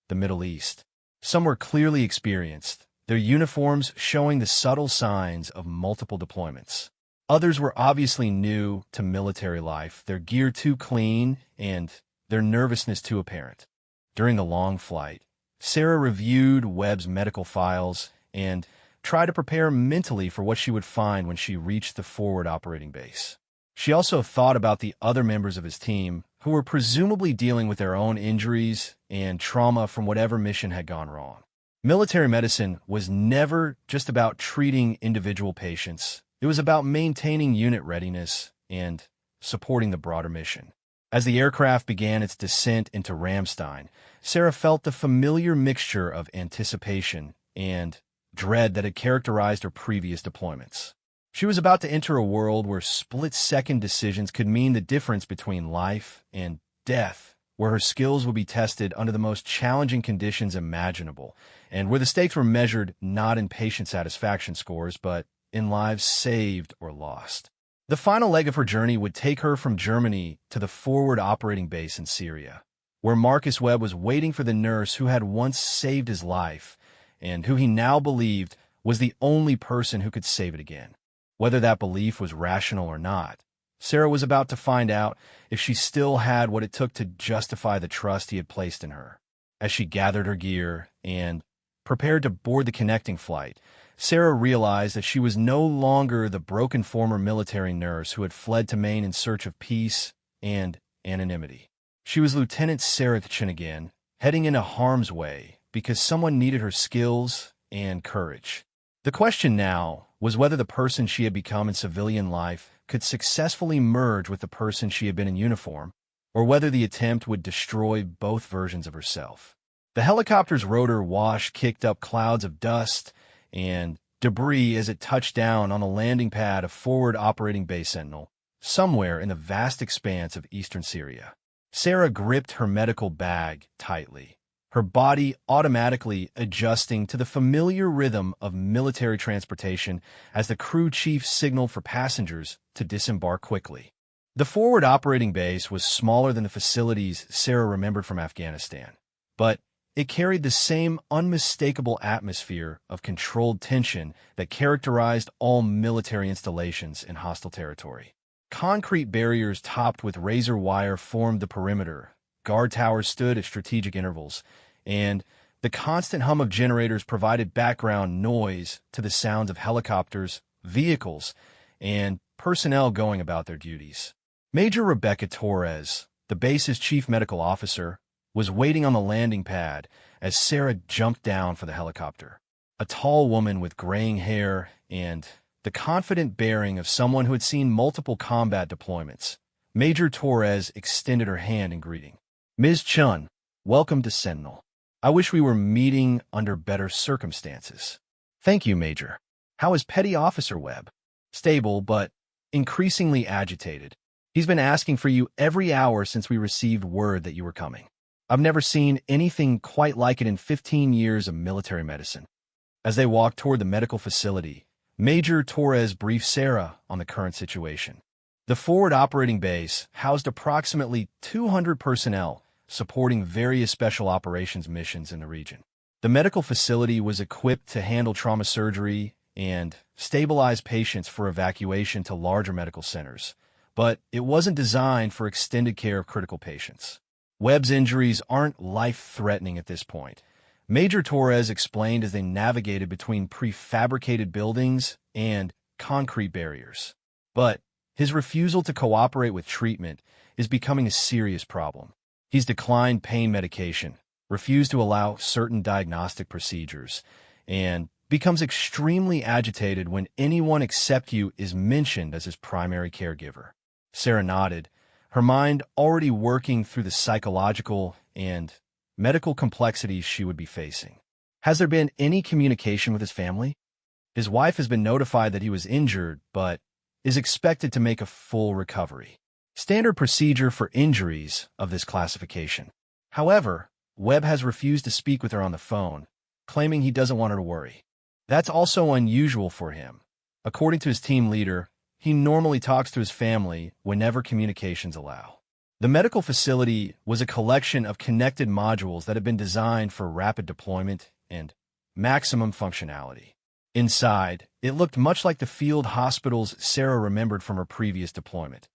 the Middle East. Some were clearly experienced, their uniforms showing the subtle signs of multiple deployments. Others were obviously new to military life, their gear too clean and their nervousness too apparent. During the long flight, Sarah reviewed Webb's medical files and tried to prepare mentally for what she would find when she reached the forward operating base. She also thought about the other members of his team who were presumably dealing with their own injuries and trauma from whatever mission had gone wrong. Military medicine was never just about treating individual patients. It was about maintaining unit readiness and supporting the broader mission. As the aircraft began its descent into Ramstein, Sarah felt the familiar mixture of anticipation and dread that had characterized her previous deployments. She was about to enter a world where split-second decisions could mean the difference between life and death, where her skills would be tested under the most challenging conditions imaginable, and where the stakes were measured not in patient satisfaction scores, but in lives saved or lost. The final leg of her journey would take her from Germany to the forward operating base in Syria, where Marcus Webb was waiting for the nurse who had once saved his life and who he now believed was the only person who could save it again. Whether that belief was rational or not, Sarah was about to find out if she still had what it took to justify the trust he had placed in her. As she gathered her gear and prepared to board the connecting flight, Sarah realized that she was no longer the broken former military nurse who had fled to Maine in search of peace and anonymity. She was Lieutenant Sarah again, heading into harm's way because someone needed her skills and courage. The question now was whether the person she had become in civilian life could successfully merge with the person she had been in uniform, or whether the attempt would destroy both versions of herself. The helicopter's rotor wash kicked up clouds of dust and debris as it touched down on the landing pad of Forward Operating Base Sentinel, somewhere in the vast expanse of eastern Syria. Sarah gripped her medical bag tightly, her body automatically adjusting to the familiar rhythm of military transportation as the crew chief signaled for passengers to disembark quickly. The forward operating base was smaller than the facilities Sarah remembered from Afghanistan, but it carried the same unmistakable atmosphere of controlled tension that characterized all military installations in hostile territory. Concrete barriers topped with razor wire formed the perimeter, guard towers stood at strategic intervals, and the constant hum of generators provided background noise to the sounds of helicopters, vehicles, and personnel going about their duties. Major Rebecca Torres, the base's chief medical officer, was waiting on the landing pad as Sarah jumped down for the helicopter. A tall woman with graying hair and the confident bearing of someone who had seen multiple combat deployments, Major Torres extended her hand in greeting. "Ms. Chun, welcome to Sentinel. I wish we were meeting under better circumstances." "Thank you, Major. How is Petty Officer Webb?" "Stable, but increasingly agitated. He's been asking for you every hour since we received word that you were coming. I've never seen anything quite like it in 15 years of military medicine." As they walked toward the medical facility, Major Torres briefed Sarah on the current situation. The forward operating base housed approximately 200 personnel supporting various special operations missions in the region. The medical facility was equipped to handle trauma surgery and stabilize patients for evacuation to larger medical centers, but it wasn't designed for extended care of critical patients. Webb's injuries aren't life-threatening at this point, Major Torres explained as they navigated between prefabricated buildings and concrete barriers. But his refusal to cooperate with treatment is becoming a serious problem. He's declined pain medication, refused to allow certain diagnostic procedures, and becomes extremely agitated when anyone except you is mentioned as his primary caregiver. Sarah nodded, her mind already working through the psychological and medical complexities she would be facing. "Has there been any communication with his family?" "His wife has been notified that he was injured, but is expected to make a full recovery. Standard procedure for injuries of this classification." However, Webb has refused to speak with her on the phone, claiming he doesn't want her to worry. That's also unusual for him. According to his team leader, he normally talks to his family whenever communications allow. The medical facility was a collection of connected modules that had been designed for rapid deployment and maximum functionality. Inside, it looked much like the field hospitals Sarah remembered from her previous deployment.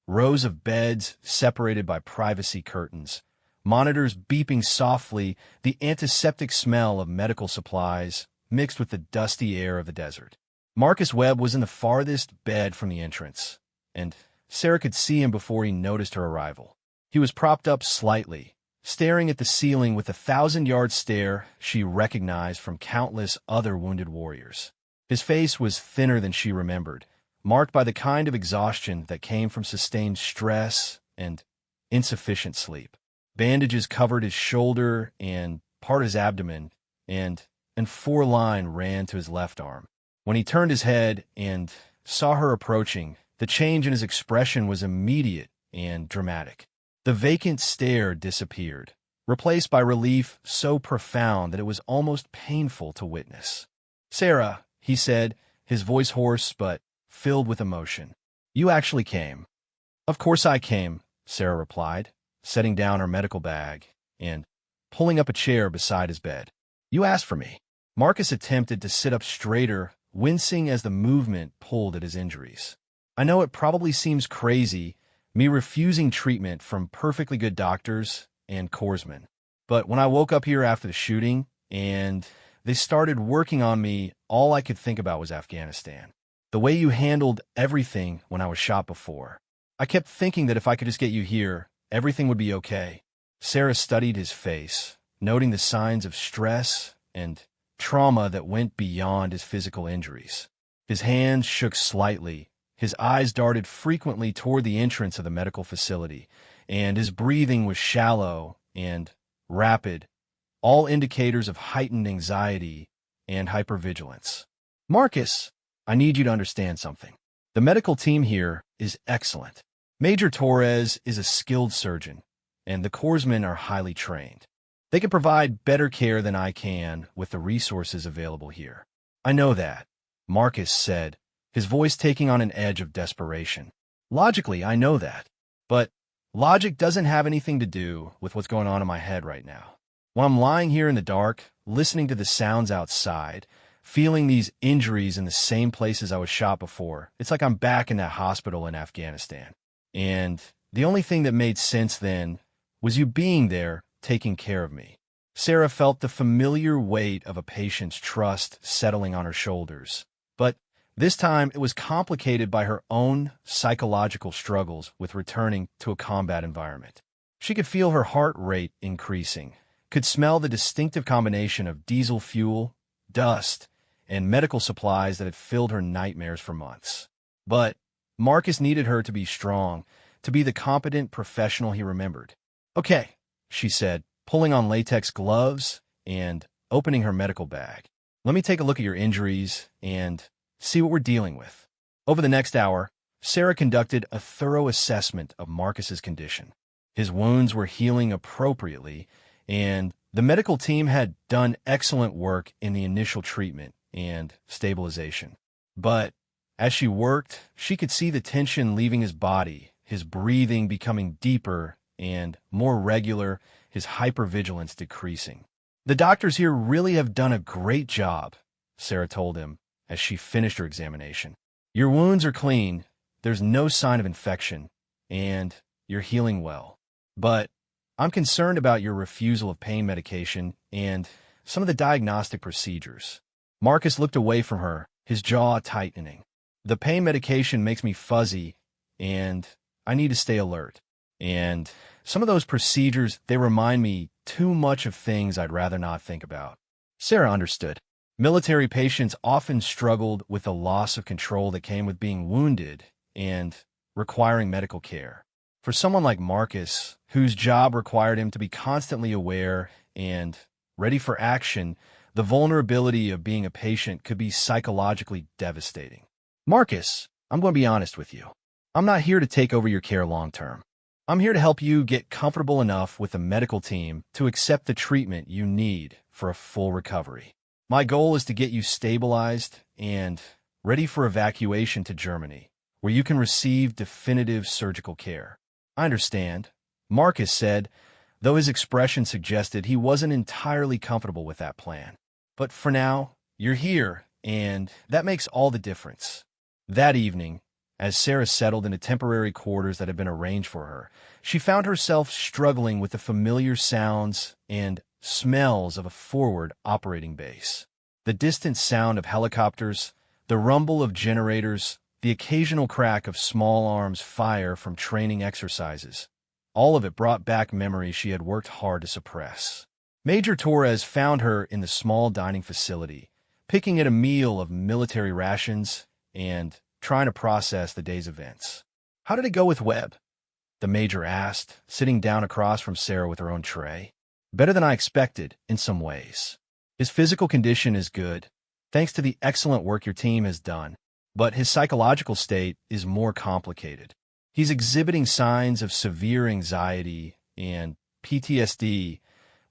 Rows of beds separated by privacy curtains, monitors beeping softly, the antiseptic smell of medical supplies mixed with the dusty air of the desert. Marcus Webb was in the farthest bed from the entrance, and Sarah could see him before he noticed her arrival. He was propped up slightly, staring at the ceiling with the 1,000-yard stare she recognized from countless other wounded warriors. His face was thinner than she remembered, marked by the kind of exhaustion that came from sustained stress and insufficient sleep. Bandages covered his shoulder and part of his abdomen, and 4-line ran to his left arm. When he turned his head and saw her approaching, the change in his expression was immediate and dramatic. The vacant stare disappeared, replaced by relief so profound that it was almost painful to witness. "Sarah," he said, his voice hoarse but filled with emotion. "You actually came." "Of course I came," Sarah replied, setting down her medical bag and pulling up a chair beside his bed. "You asked for me." Marcus attempted to sit up straighter, wincing as the movement pulled at his injuries. "I know it probably seems crazy, me refusing treatment from perfectly good doctors and corpsmen. But when I woke up here after the shooting and they started working on me, all I could think about was Afghanistan. The way you handled everything when I was shot before. I kept thinking that if I could just get you here, everything would be okay." Sarah studied his face, noting the signs of stress and trauma that went beyond his physical injuries. His hands shook slightly, his eyes darted frequently toward the entrance of the medical facility, and his breathing was shallow and rapid, all indicators of heightened anxiety and hypervigilance. Marcus, I need you to understand something. The medical team here is excellent. Major Torres is a skilled surgeon, and the corpsmen are highly trained. They can provide better care than I can with the resources available here. I know that, Marcus said, his voice taking on an edge of desperation. Logically, I know that. But logic doesn't have anything to do with what's going on in my head right now. When I'm lying here in the dark, listening to the sounds outside, feeling these injuries in the same places I was shot before, it's like I'm back in that hospital in Afghanistan. And the only thing that made sense then was you being there, taking care of me. Sarah felt the familiar weight of a patient's trust settling on her shoulders. But this time it was complicated by her own psychological struggles with returning to a combat environment. She could feel her heart rate increasing, could smell the distinctive combination of diesel fuel, dust, and medical supplies that had filled her nightmares for months. But Marcus needed her to be strong, to be the competent professional he remembered. "Okay," she said, pulling on latex gloves and opening her medical bag. "Let me take a look at your injuries and see what we're dealing with." Over the next hour, Sarah conducted a thorough assessment of Marcus's condition. His wounds were healing appropriately, and the medical team had done excellent work in the initial treatment and stabilization. But as she worked, she could see the tension leaving his body, his breathing becoming deeper and more regular, his hypervigilance decreasing. "The doctors here really have done a great job," Sarah told him as she finished her examination. "Your wounds are clean, there's no sign of infection, and you're healing well. But I'm concerned about your refusal of pain medication and some of the diagnostic procedures." Marcus looked away from her, his jaw tightening. "The pain medication makes me fuzzy, and I need to stay alert. And some of those procedures, they remind me too much of things I'd rather not think about." Sarah understood. Military patients often struggled with the loss of control that came with being wounded and requiring medical care. For someone like Marcus, whose job required him to be constantly aware and ready for action, the vulnerability of being a patient could be psychologically devastating. "Marcus, I'm going to be honest with you. I'm not here to take over your care long term. I'm here to help you get comfortable enough with the medical team to accept the treatment you need for a full recovery. My goal is to get you stabilized and ready for evacuation to Germany, where you can receive definitive surgical care." "I understand," Marcus said, though his expression suggested he wasn't entirely comfortable with that plan. "But for now, you're here, and that makes all the difference." That evening, as Sarah settled into temporary quarters that had been arranged for her, she found herself struggling with the familiar sounds and smells of a forward operating base. The distant sound of helicopters, the rumble of generators, the occasional crack of small arms fire from training exercises. All of it brought back memories she had worked hard to suppress. Major Torres found her in the small dining facility, picking at a meal of military rations and trying to process the day's events. "How did it go with Webb?" the major asked, sitting down across from Sarah with her own tray. "Better than I expected, in some ways. His physical condition is good, thanks to the excellent work your team has done, but his psychological state is more complicated. He's exhibiting signs of severe anxiety and PTSD,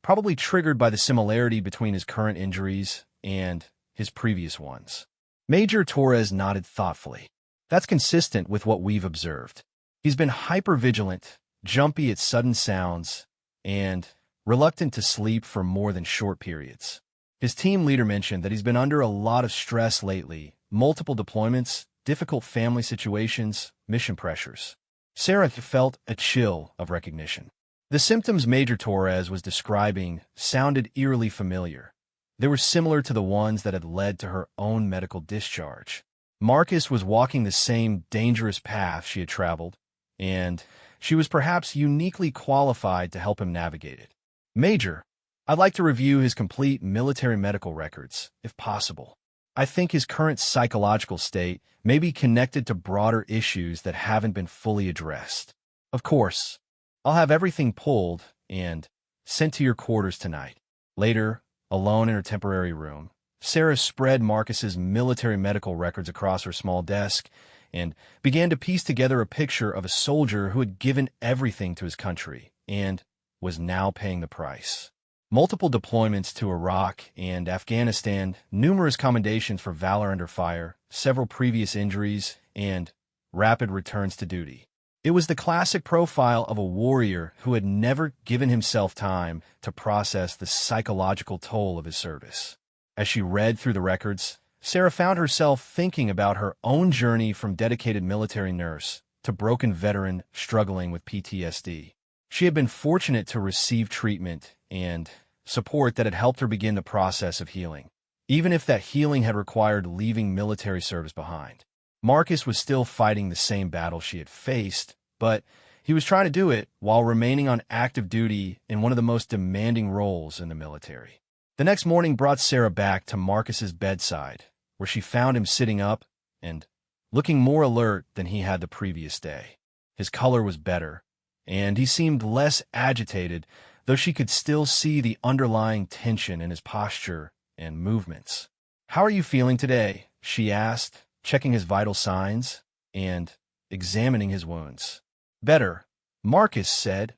probably triggered by the similarity between his current injuries and his previous ones." Major Torres nodded thoughtfully. "That's consistent with what we've observed. He's been hypervigilant, jumpy at sudden sounds, and reluctant to sleep for more than short periods. His team leader mentioned that he's been under a lot of stress lately, multiple deployments, difficult family situations, mission pressures." Sarah felt a chill of recognition. The symptoms Major Torres was describing sounded eerily familiar. They were similar to the ones that had led to her own medical discharge. Marcus was walking the same dangerous path she had traveled, and she was perhaps uniquely qualified to help him navigate it. "Major, I'd like to review his complete military medical records, if possible." I think his current psychological state may be connected to broader issues that haven't been fully addressed. Of course, I'll have everything pulled and sent to your quarters tonight." Later, alone in her temporary room, Sarah spread Marcus's military medical records across her small desk and began to piece together a picture of a soldier who had given everything to his country and was now paying the price. Multiple deployments to Iraq and Afghanistan, numerous commendations for valor under fire, several previous injuries, and rapid returns to duty. It was the classic profile of a warrior who had never given himself time to process the psychological toll of his service. As she read through the records, Sarah found herself thinking about her own journey from dedicated military nurse to broken veteran struggling with PTSD. She had been fortunate to receive treatment and support that had helped her begin the process of healing, even if that healing had required leaving military service behind. Marcus was still fighting the same battle she had faced, but he was trying to do it while remaining on active duty in one of the most demanding roles in the military. The next morning brought Sarah back to Marcus's bedside, where she found him sitting up and looking more alert than he had the previous day. His color was better, and he seemed less agitated, though she could still see the underlying tension in his posture and movements. "How are you feeling today?" she asked, checking his vital signs and examining his wounds. "Better," Marcus said,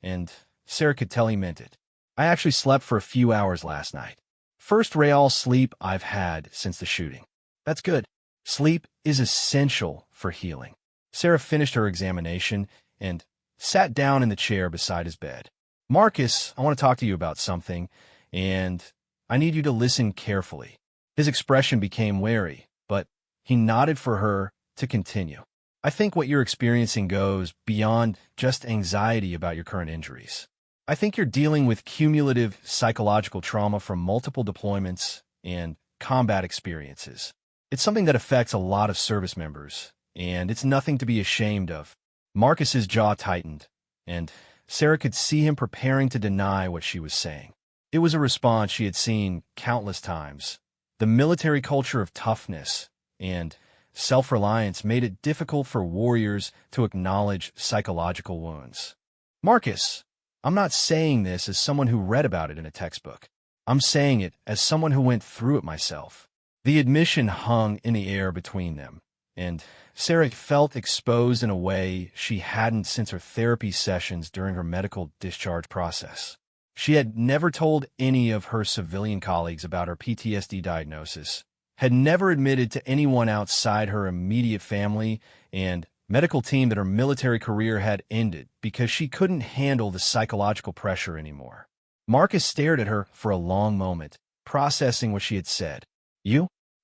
and Sarah could tell he meant it. "I actually slept for a few hours last night. First real sleep I've had since the shooting." "That's good. Sleep is essential for healing." Sarah finished her examination and sat down in the chair beside his bed. "Marcus, I want to talk to you about something, and I need you to listen carefully." His expression became wary, but he nodded for her to continue. "I think what you're experiencing goes beyond just anxiety about your current injuries. I think you're dealing with cumulative psychological trauma from multiple deployments and combat experiences. It's something that affects a lot of service members, and it's nothing to be ashamed of." Marcus's jaw tightened, and Sarah could see him preparing to deny what she was saying. It was a response she had seen countless times. The military culture of toughness and self-reliance made it difficult for warriors to acknowledge psychological wounds. "Marcus, I'm not saying this as someone who read about it in a textbook. I'm saying it as someone who went through it myself." The admission hung in the air between them, and Sarah felt exposed in a way she hadn't since her therapy sessions during her medical discharge process. She had never told any of her civilian colleagues about her PTSD diagnosis, had never admitted to anyone outside her immediate family and medical team that her military career had ended because she couldn't handle the psychological pressure anymore. Marcus stared at her for a long moment, processing what she had said.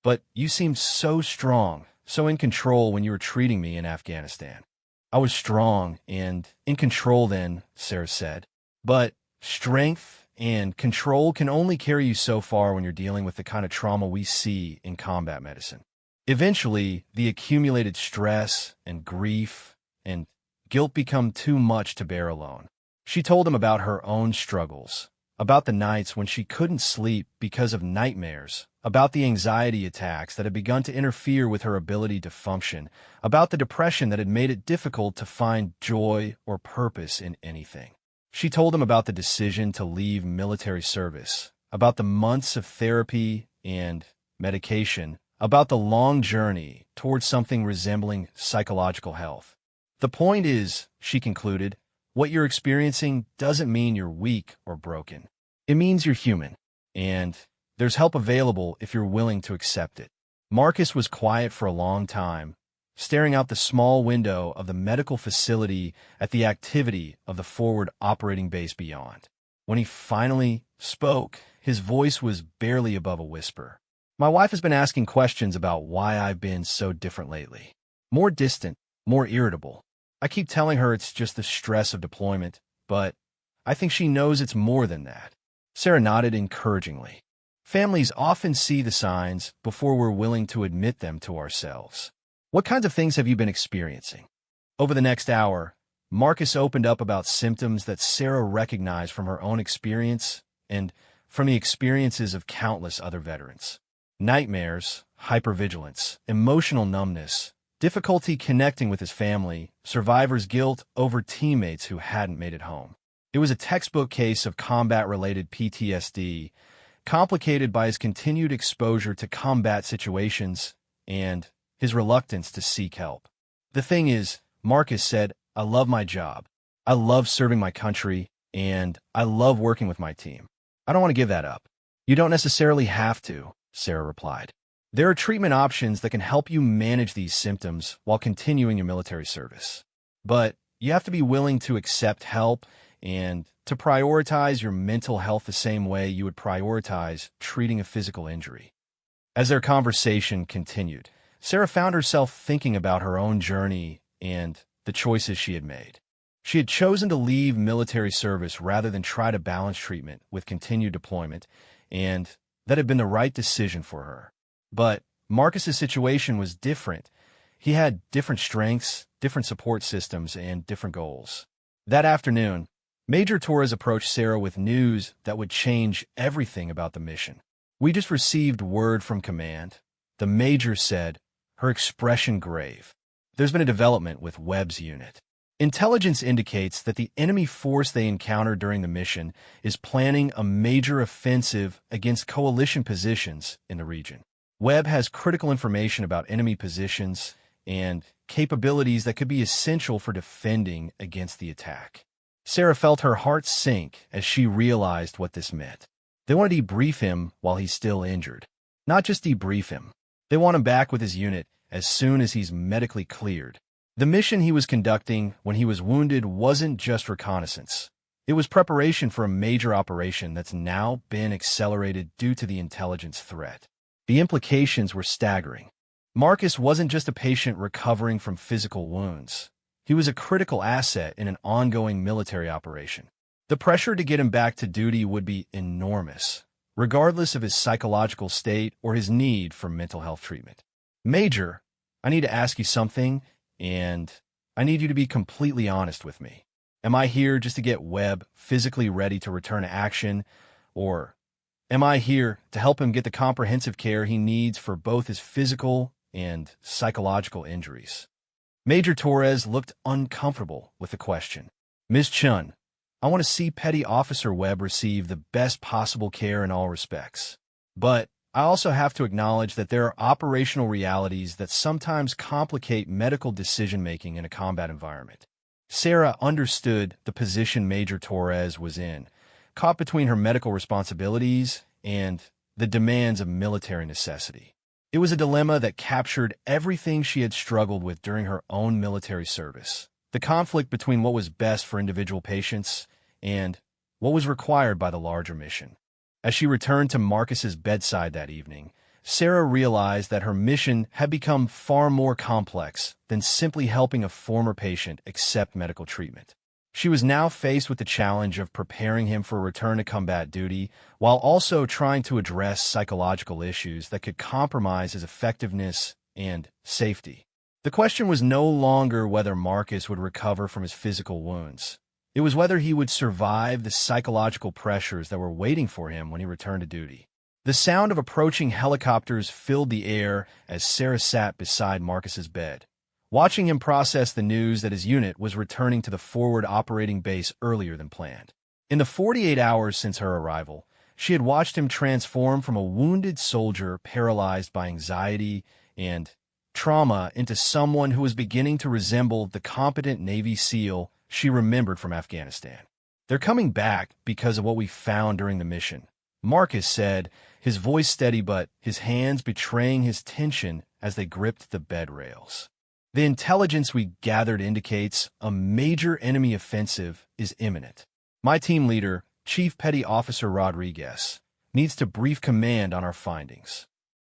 But you seemed so strong, so in control when you were treating me in Afghanistan." "I was strong and in control then," Sarah said. "But strength and control can only carry you so far when you're dealing with the kind of trauma we see in combat medicine. Eventually, the accumulated stress and grief and guilt become too much to bear alone." She told him about her own struggles, about the nights when she couldn't sleep because of nightmares, about the anxiety attacks that had begun to interfere with her ability to function, about the depression that had made it difficult to find joy or purpose in anything. She told him about the decision to leave military service, about the months of therapy and medication, about the long journey towards something resembling psychological health. "The point is," she concluded, "what you're experiencing doesn't mean you're weak or broken. It means you're human, and there's help available if you're willing to accept it." Marcus was quiet for a long time, staring out the small window of the medical facility at the activity of the forward operating base beyond. When he finally spoke, his voice was barely above a whisper. "My wife has been asking questions about why I've been so different lately. More distant, more irritable. I keep telling her it's just the stress of deployment, but I think she knows it's more than that." Sarah nodded encouragingly. "Families often see the signs before we're willing to admit them to ourselves. What kinds of things have you been experiencing?" Over the next hour, Marcus opened up about symptoms that Sarah recognized from her own experience and from the experiences of countless other veterans. nightmares, hypervigilance, emotional numbness, difficulty connecting with his family, survivor's guilt over teammates who hadn't made it home. It was a textbook case of combat-related PTSD, complicated by his continued exposure to combat situations and his reluctance to seek help. The thing is, Marcus said, I love my job. I love serving my country, and I love working with my team. I don't want to give that up. You don't necessarily have to, Sarah replied. There are treatment options that can help you manage these symptoms while continuing your military service. But you have to be willing to accept help and to prioritize your mental health the same way you would prioritize treating a physical injury. As their conversation continued, Sarah found herself thinking about her own journey and the choices she had made. She had chosen to leave military service rather than try to balance treatment with continued deployment, and that had been the right decision for her. But Marcus's situation was different. He had different strengths, different support systems, and different goals. That afternoon, Major Torres approached Sarah with news that would change everything about the mission. We just received word from command. The major said, her expression grave. There's been a development with Webb's unit. Intelligence indicates that the enemy force they encountered during the mission is planning a major offensive against coalition positions in the region. Webb has critical information about enemy positions and capabilities that could be essential for defending against the attack. Sarah felt her heart sink as she realized what this meant. They want to debrief him while he's still injured. Not just debrief him. They want him back with his unit as soon as he's medically cleared. The mission he was conducting when he was wounded wasn't just reconnaissance. It was preparation for a major operation that's now been accelerated due to the intelligence threat. The implications were staggering. Marcus wasn't just a patient recovering from physical wounds. He was a critical asset in an ongoing military operation. The pressure to get him back to duty would be enormous, regardless of his psychological state or his need for mental health treatment. Major, I need to ask you something, and I need you to be completely honest with me. Am I here just to get Webb physically ready to return to action, or am I here to help him get the comprehensive care he needs for both his physical and psychological injuries? Major Torres looked uncomfortable with the question. Ms. Chun, I want to see Petty Officer Webb receive the best possible care in all respects. But I also have to acknowledge that there are operational realities that sometimes complicate medical decision-making in a combat environment. Sarah understood the position Major Torres was in, caught between her medical responsibilities and the demands of military necessity. It was a dilemma that captured everything she had struggled with during her own military service. The conflict between what was best for individual patients and what was required by the larger mission. As she returned to Marcus's bedside that evening, Sarah realized that her mission had become far more complex than simply helping a former patient accept medical treatment. She was now faced with the challenge of preparing him for return to combat duty while also trying to address psychological issues that could compromise his effectiveness and safety. The question was no longer whether Marcus would recover from his physical wounds. It was whether he would survive the psychological pressures that were waiting for him when he returned to duty. The sound of approaching helicopters filled the air as Sarah sat beside Marcus's bed, watching him process the news that his unit was returning to the forward operating base earlier than planned. In the 48 hours since her arrival, she had watched him transform from a wounded soldier paralyzed by anxiety and trauma into someone who was beginning to resemble the competent Navy SEAL she remembered from Afghanistan. They're coming back because of what we found during the mission, Marcus said, his voice steady but his hands betraying his tension as they gripped the bed rails. The intelligence we gathered indicates a major enemy offensive is imminent. My team leader, Chief Petty Officer Rodriguez, needs to brief command on our findings.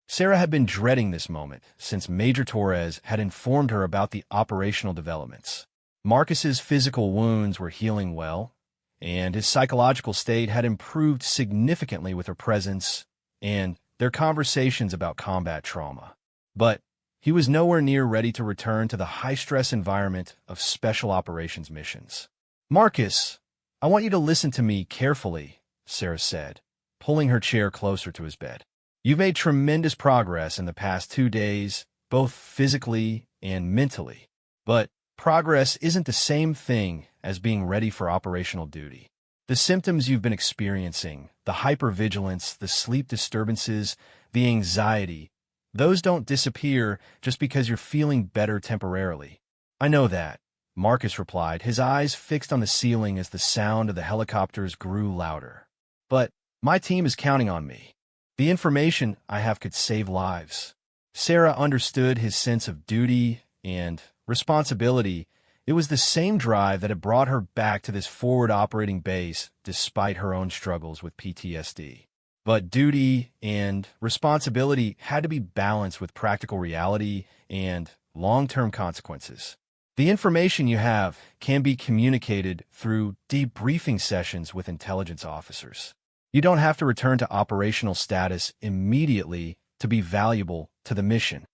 Sarah had been dreading this moment since Major Torres had informed her about the operational developments. Marcus's physical wounds were healing well, and his psychological state had improved significantly with her presence and their conversations about combat trauma. But he was nowhere near ready to return to the high-stress environment of special operations missions. Marcus, I want you to listen to me carefully, Sarah said, pulling her chair closer to his bed. You've made tremendous progress in the past 2 days, both physically and mentally. But progress isn't the same thing as being ready for operational duty. The symptoms you've been experiencing, the hypervigilance, the sleep disturbances, the anxiety, those don't disappear just because you're feeling better temporarily. I know that, Marcus replied, his eyes fixed on the ceiling as the sound of the helicopters grew louder. But my team is counting on me. The information I have could save lives. Sarah understood his sense of duty and responsibility. It was the same drive that had brought her back to this forward operating base despite her own struggles with PTSD. But duty and responsibility had to be balanced with practical reality and long-term consequences. The information you have can be communicated through debriefing sessions with intelligence officers. You don't have to return to operational status immediately to be valuable to the mission.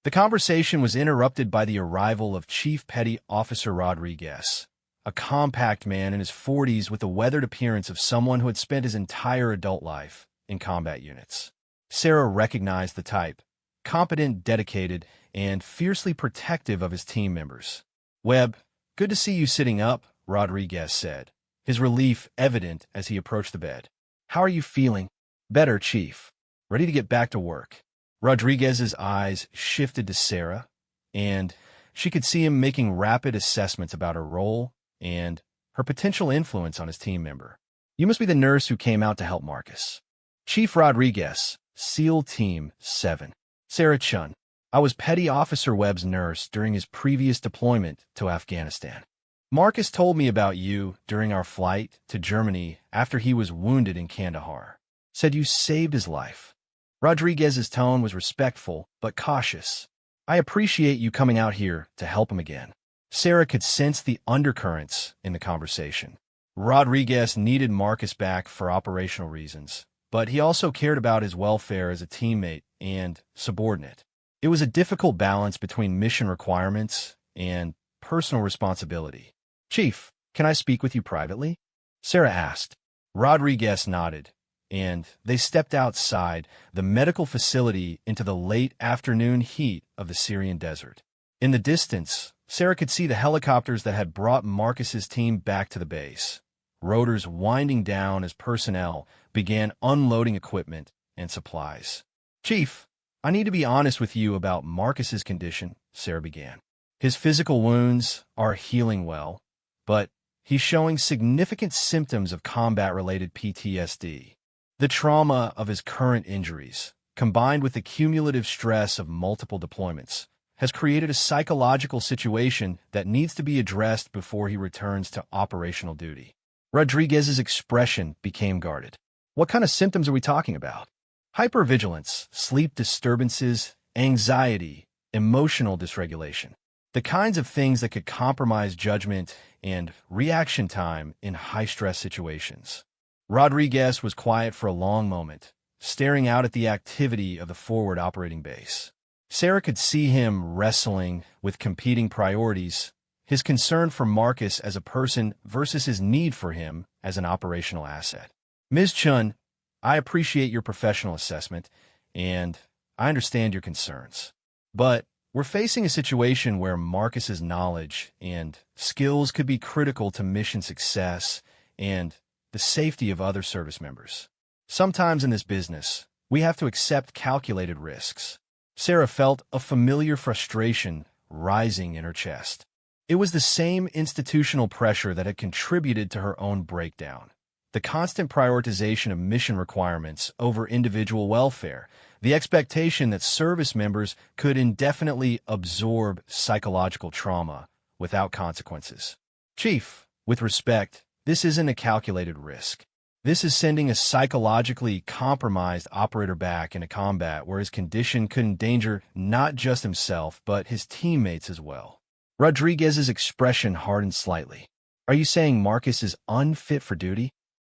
The conversation was interrupted by the arrival of Chief Petty Officer Rodriguez, a compact man in his 40s with the weathered appearance of someone who had spent his entire adult life in combat units. Sarah recognized the type, competent, dedicated, and fiercely protective of his team members. "Webb, good to see you sitting up," Rodriguez said, his relief evident as he approached the bed. "How are you feeling?" "Better, Chief. Ready to get back to work." Rodriguez's eyes shifted to Sarah, and she could see him making rapid assessments about her role and her potential influence on his team member. "You must be the nurse who came out to help Marcus." "Chief Rodriguez, SEAL Team 7. Sarah Chun. I was Petty Officer Webb's nurse during his previous deployment to Afghanistan. Marcus told me about you during our flight to Germany after he was wounded in Kandahar. Said you saved his life." Rodriguez's tone was respectful but cautious. "I appreciate you coming out here to help him again." Sarah could sense the undercurrents in the conversation. Rodriguez needed Marcus back for operational reasons, but he also cared about his welfare as a teammate and subordinate. It was a difficult balance between mission requirements and personal responsibility. "Chief, can I speak with you privately?" Sarah asked. Rodriguez nodded, and they stepped outside the medical facility into the late afternoon heat of the Syrian desert. In the distance, Sarah could see the helicopters that had brought Marcus's team back to the base, rotors winding down as personnel began unloading equipment and supplies. "Chief, I need to be honest with you about Marcus's condition," Sarah began. "His physical wounds are healing well, but he's showing significant symptoms of combat-related PTSD. The trauma of his current injuries, combined with the cumulative stress of multiple deployments, has created a psychological situation that needs to be addressed before he returns to operational duty." Rodriguez's expression became guarded. "What kind of symptoms are we talking about?" "Hypervigilance, sleep disturbances, anxiety, emotional dysregulation. The kinds of things that could compromise judgment and reaction time in high-stress situations." Rodriguez was quiet for a long moment, staring out at the activity of the forward operating base. Sarah could see him wrestling with competing priorities, his concern for Marcus as a person versus his need for him as an operational asset. "Ms. Chun, I appreciate your professional assessment, and I understand your concerns. But we're facing a situation where Marcus's knowledge and skills could be critical to mission success and the safety of other service members. Sometimes in this business, we have to accept calculated risks." Sarah felt a familiar frustration rising in her chest. It was the same institutional pressure that had contributed to her own breakdown. The constant prioritization of mission requirements over individual welfare, the expectation that service members could indefinitely absorb psychological trauma without consequences. "Chief, with respect, this isn't a calculated risk. This is sending a psychologically compromised operator back into combat where his condition could endanger not just himself, but his teammates as well." Rodriguez's expression hardened slightly. "Are you saying Marcus is unfit for duty?"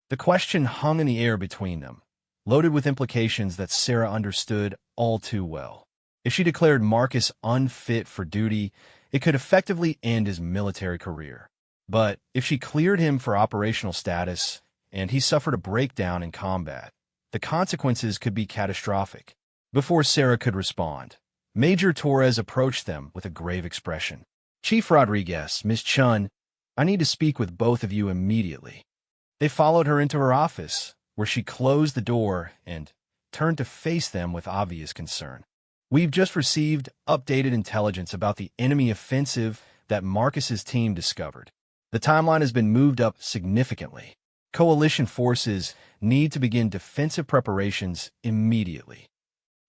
The question hung in the air between them, loaded with implications that Sarah understood all too well. If she declared Marcus unfit for duty, it could effectively end his military career. But if she cleared him for operational status, and he suffered a breakdown in combat, the consequences could be catastrophic. Before Sarah could respond, Major Torres approached them with a grave expression. "Chief Rodriguez, Miss Chun, I need to speak with both of you immediately." They followed her into her office, where she closed the door and turned to face them with obvious concern. "We've just received updated intelligence about the enemy offensive that Marcus's team discovered. The timeline has been moved up significantly. Coalition forces need to begin defensive preparations immediately."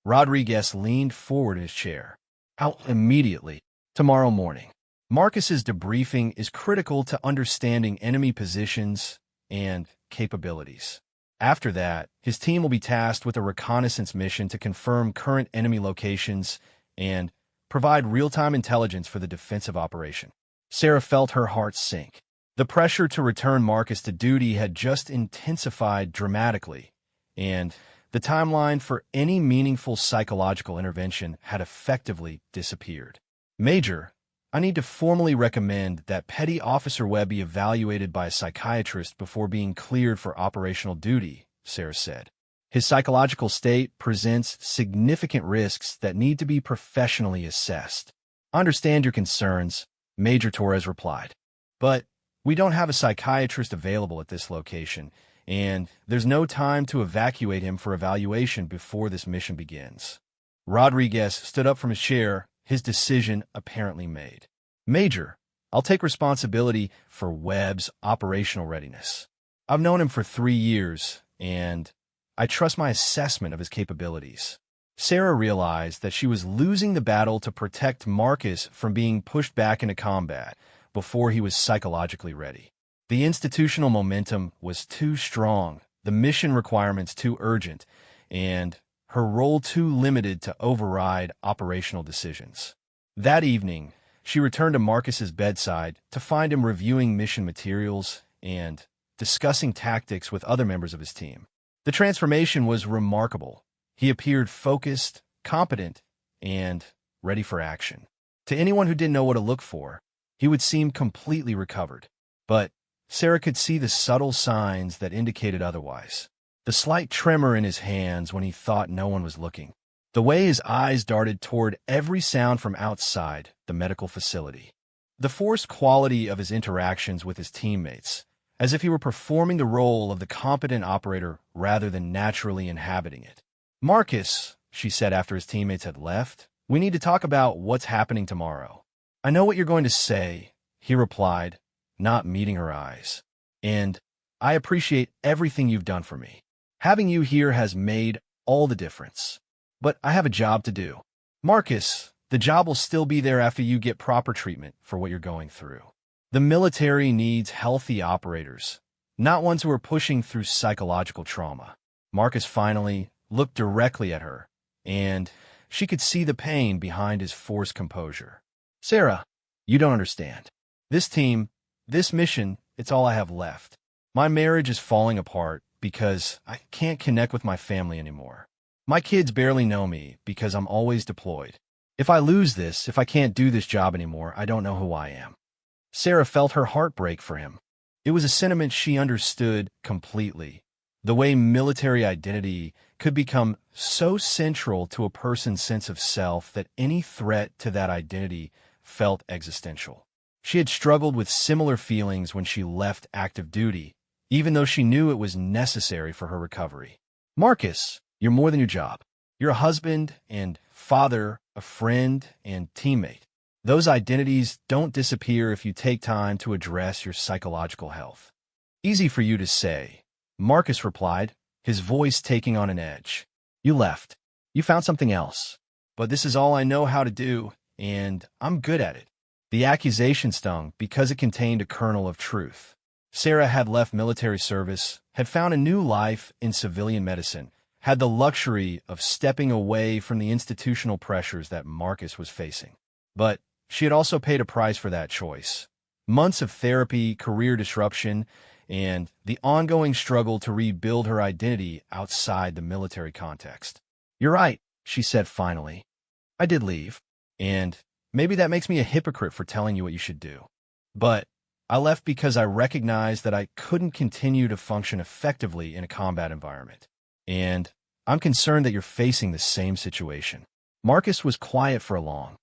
Rodriguez leaned forward in his chair. "How immediately?" "Tomorrow morning. Marcus's debriefing is critical to understanding enemy positions and capabilities. After that, his team will be tasked with a reconnaissance mission to confirm current enemy locations and provide real-time intelligence for the defensive operation." Sarah felt her heart sink. The pressure to return Marcus to duty had just intensified dramatically, and the timeline for any meaningful psychological intervention had effectively disappeared. "Major, I need to formally recommend that Petty Officer Webb be evaluated by a psychiatrist before being cleared for operational duty," Sarah said. "His psychological state presents significant risks that need to be professionally assessed." "I understand your concerns," Major Torres replied, "but we don't have a psychiatrist available at this location, and there's no time to evacuate him for evaluation before this mission begins." Rodriguez stood up from his chair, his decision apparently made. "Major, I'll take responsibility for Webb's operational readiness. I've known him for 3 years, and I trust my assessment of his capabilities." Sarah realized that she was losing the battle to protect Marcus from being pushed back into combat before he was psychologically ready. The institutional momentum was too strong, the mission requirements too urgent, and her role too limited to override operational decisions. That evening, she returned to Marcus's bedside to find him reviewing mission materials and discussing tactics with other members of his team. The transformation was remarkable. He appeared focused, competent, and ready for action. To anyone who didn't know what to look for, he would seem completely recovered. But Sarah could see the subtle signs that indicated otherwise. The slight tremor in his hands when he thought no one was looking. The way his eyes darted toward every sound from outside the medical facility. The forced quality of his interactions with his teammates, as if he were performing the role of the competent operator rather than naturally inhabiting it. "Marcus," she said after his teammates had left, "we need to talk about what's happening tomorrow." "I know what you're going to say," he replied, not meeting her eyes. "And I appreciate everything you've done for me. Having you here has made all the difference. But I have a job to do." "Marcus, the job will still be there after you get proper treatment for what you're going through. The military needs healthy operators, not ones who are pushing through psychological trauma." Marcus finally looked directly at her, and she could see the pain behind his forced composure. "Sarah, you don't understand. This team, this mission, it's all I have left. My marriage is falling apart because I can't connect with my family anymore. My kids barely know me because I'm always deployed. If I lose this, if I can't do this job anymore, I don't know who I am." Sarah felt her heart break for him. It was a sentiment she understood completely. The way military identity could become so central to a person's sense of self that any threat to that identity felt existential. She had struggled with similar feelings when she left active duty, even though she knew it was necessary for her recovery. "Marcus, you're more than your job. You're a husband and father, a friend and teammate. Those identities don't disappear if you take time to address your psychological health." "Easy for you to say," Marcus replied, his voice taking on an edge. "You left. You found something else. But this is all I know how to do, and I'm good at it." The accusation stung because it contained a kernel of truth. Sarah had left military service, had found a new life in civilian medicine, had the luxury of stepping away from the institutional pressures that Marcus was facing. But she had also paid a price for that choice. Months of therapy, career disruption, and the ongoing struggle to rebuild her identity outside the military context. "You're right," she said finally. "I did leave, and maybe that makes me a hypocrite for telling you what you should do. But I left because I recognized that I couldn't continue to function effectively in a combat environment. And I'm concerned that you're facing the same situation. Marcus was quiet for a long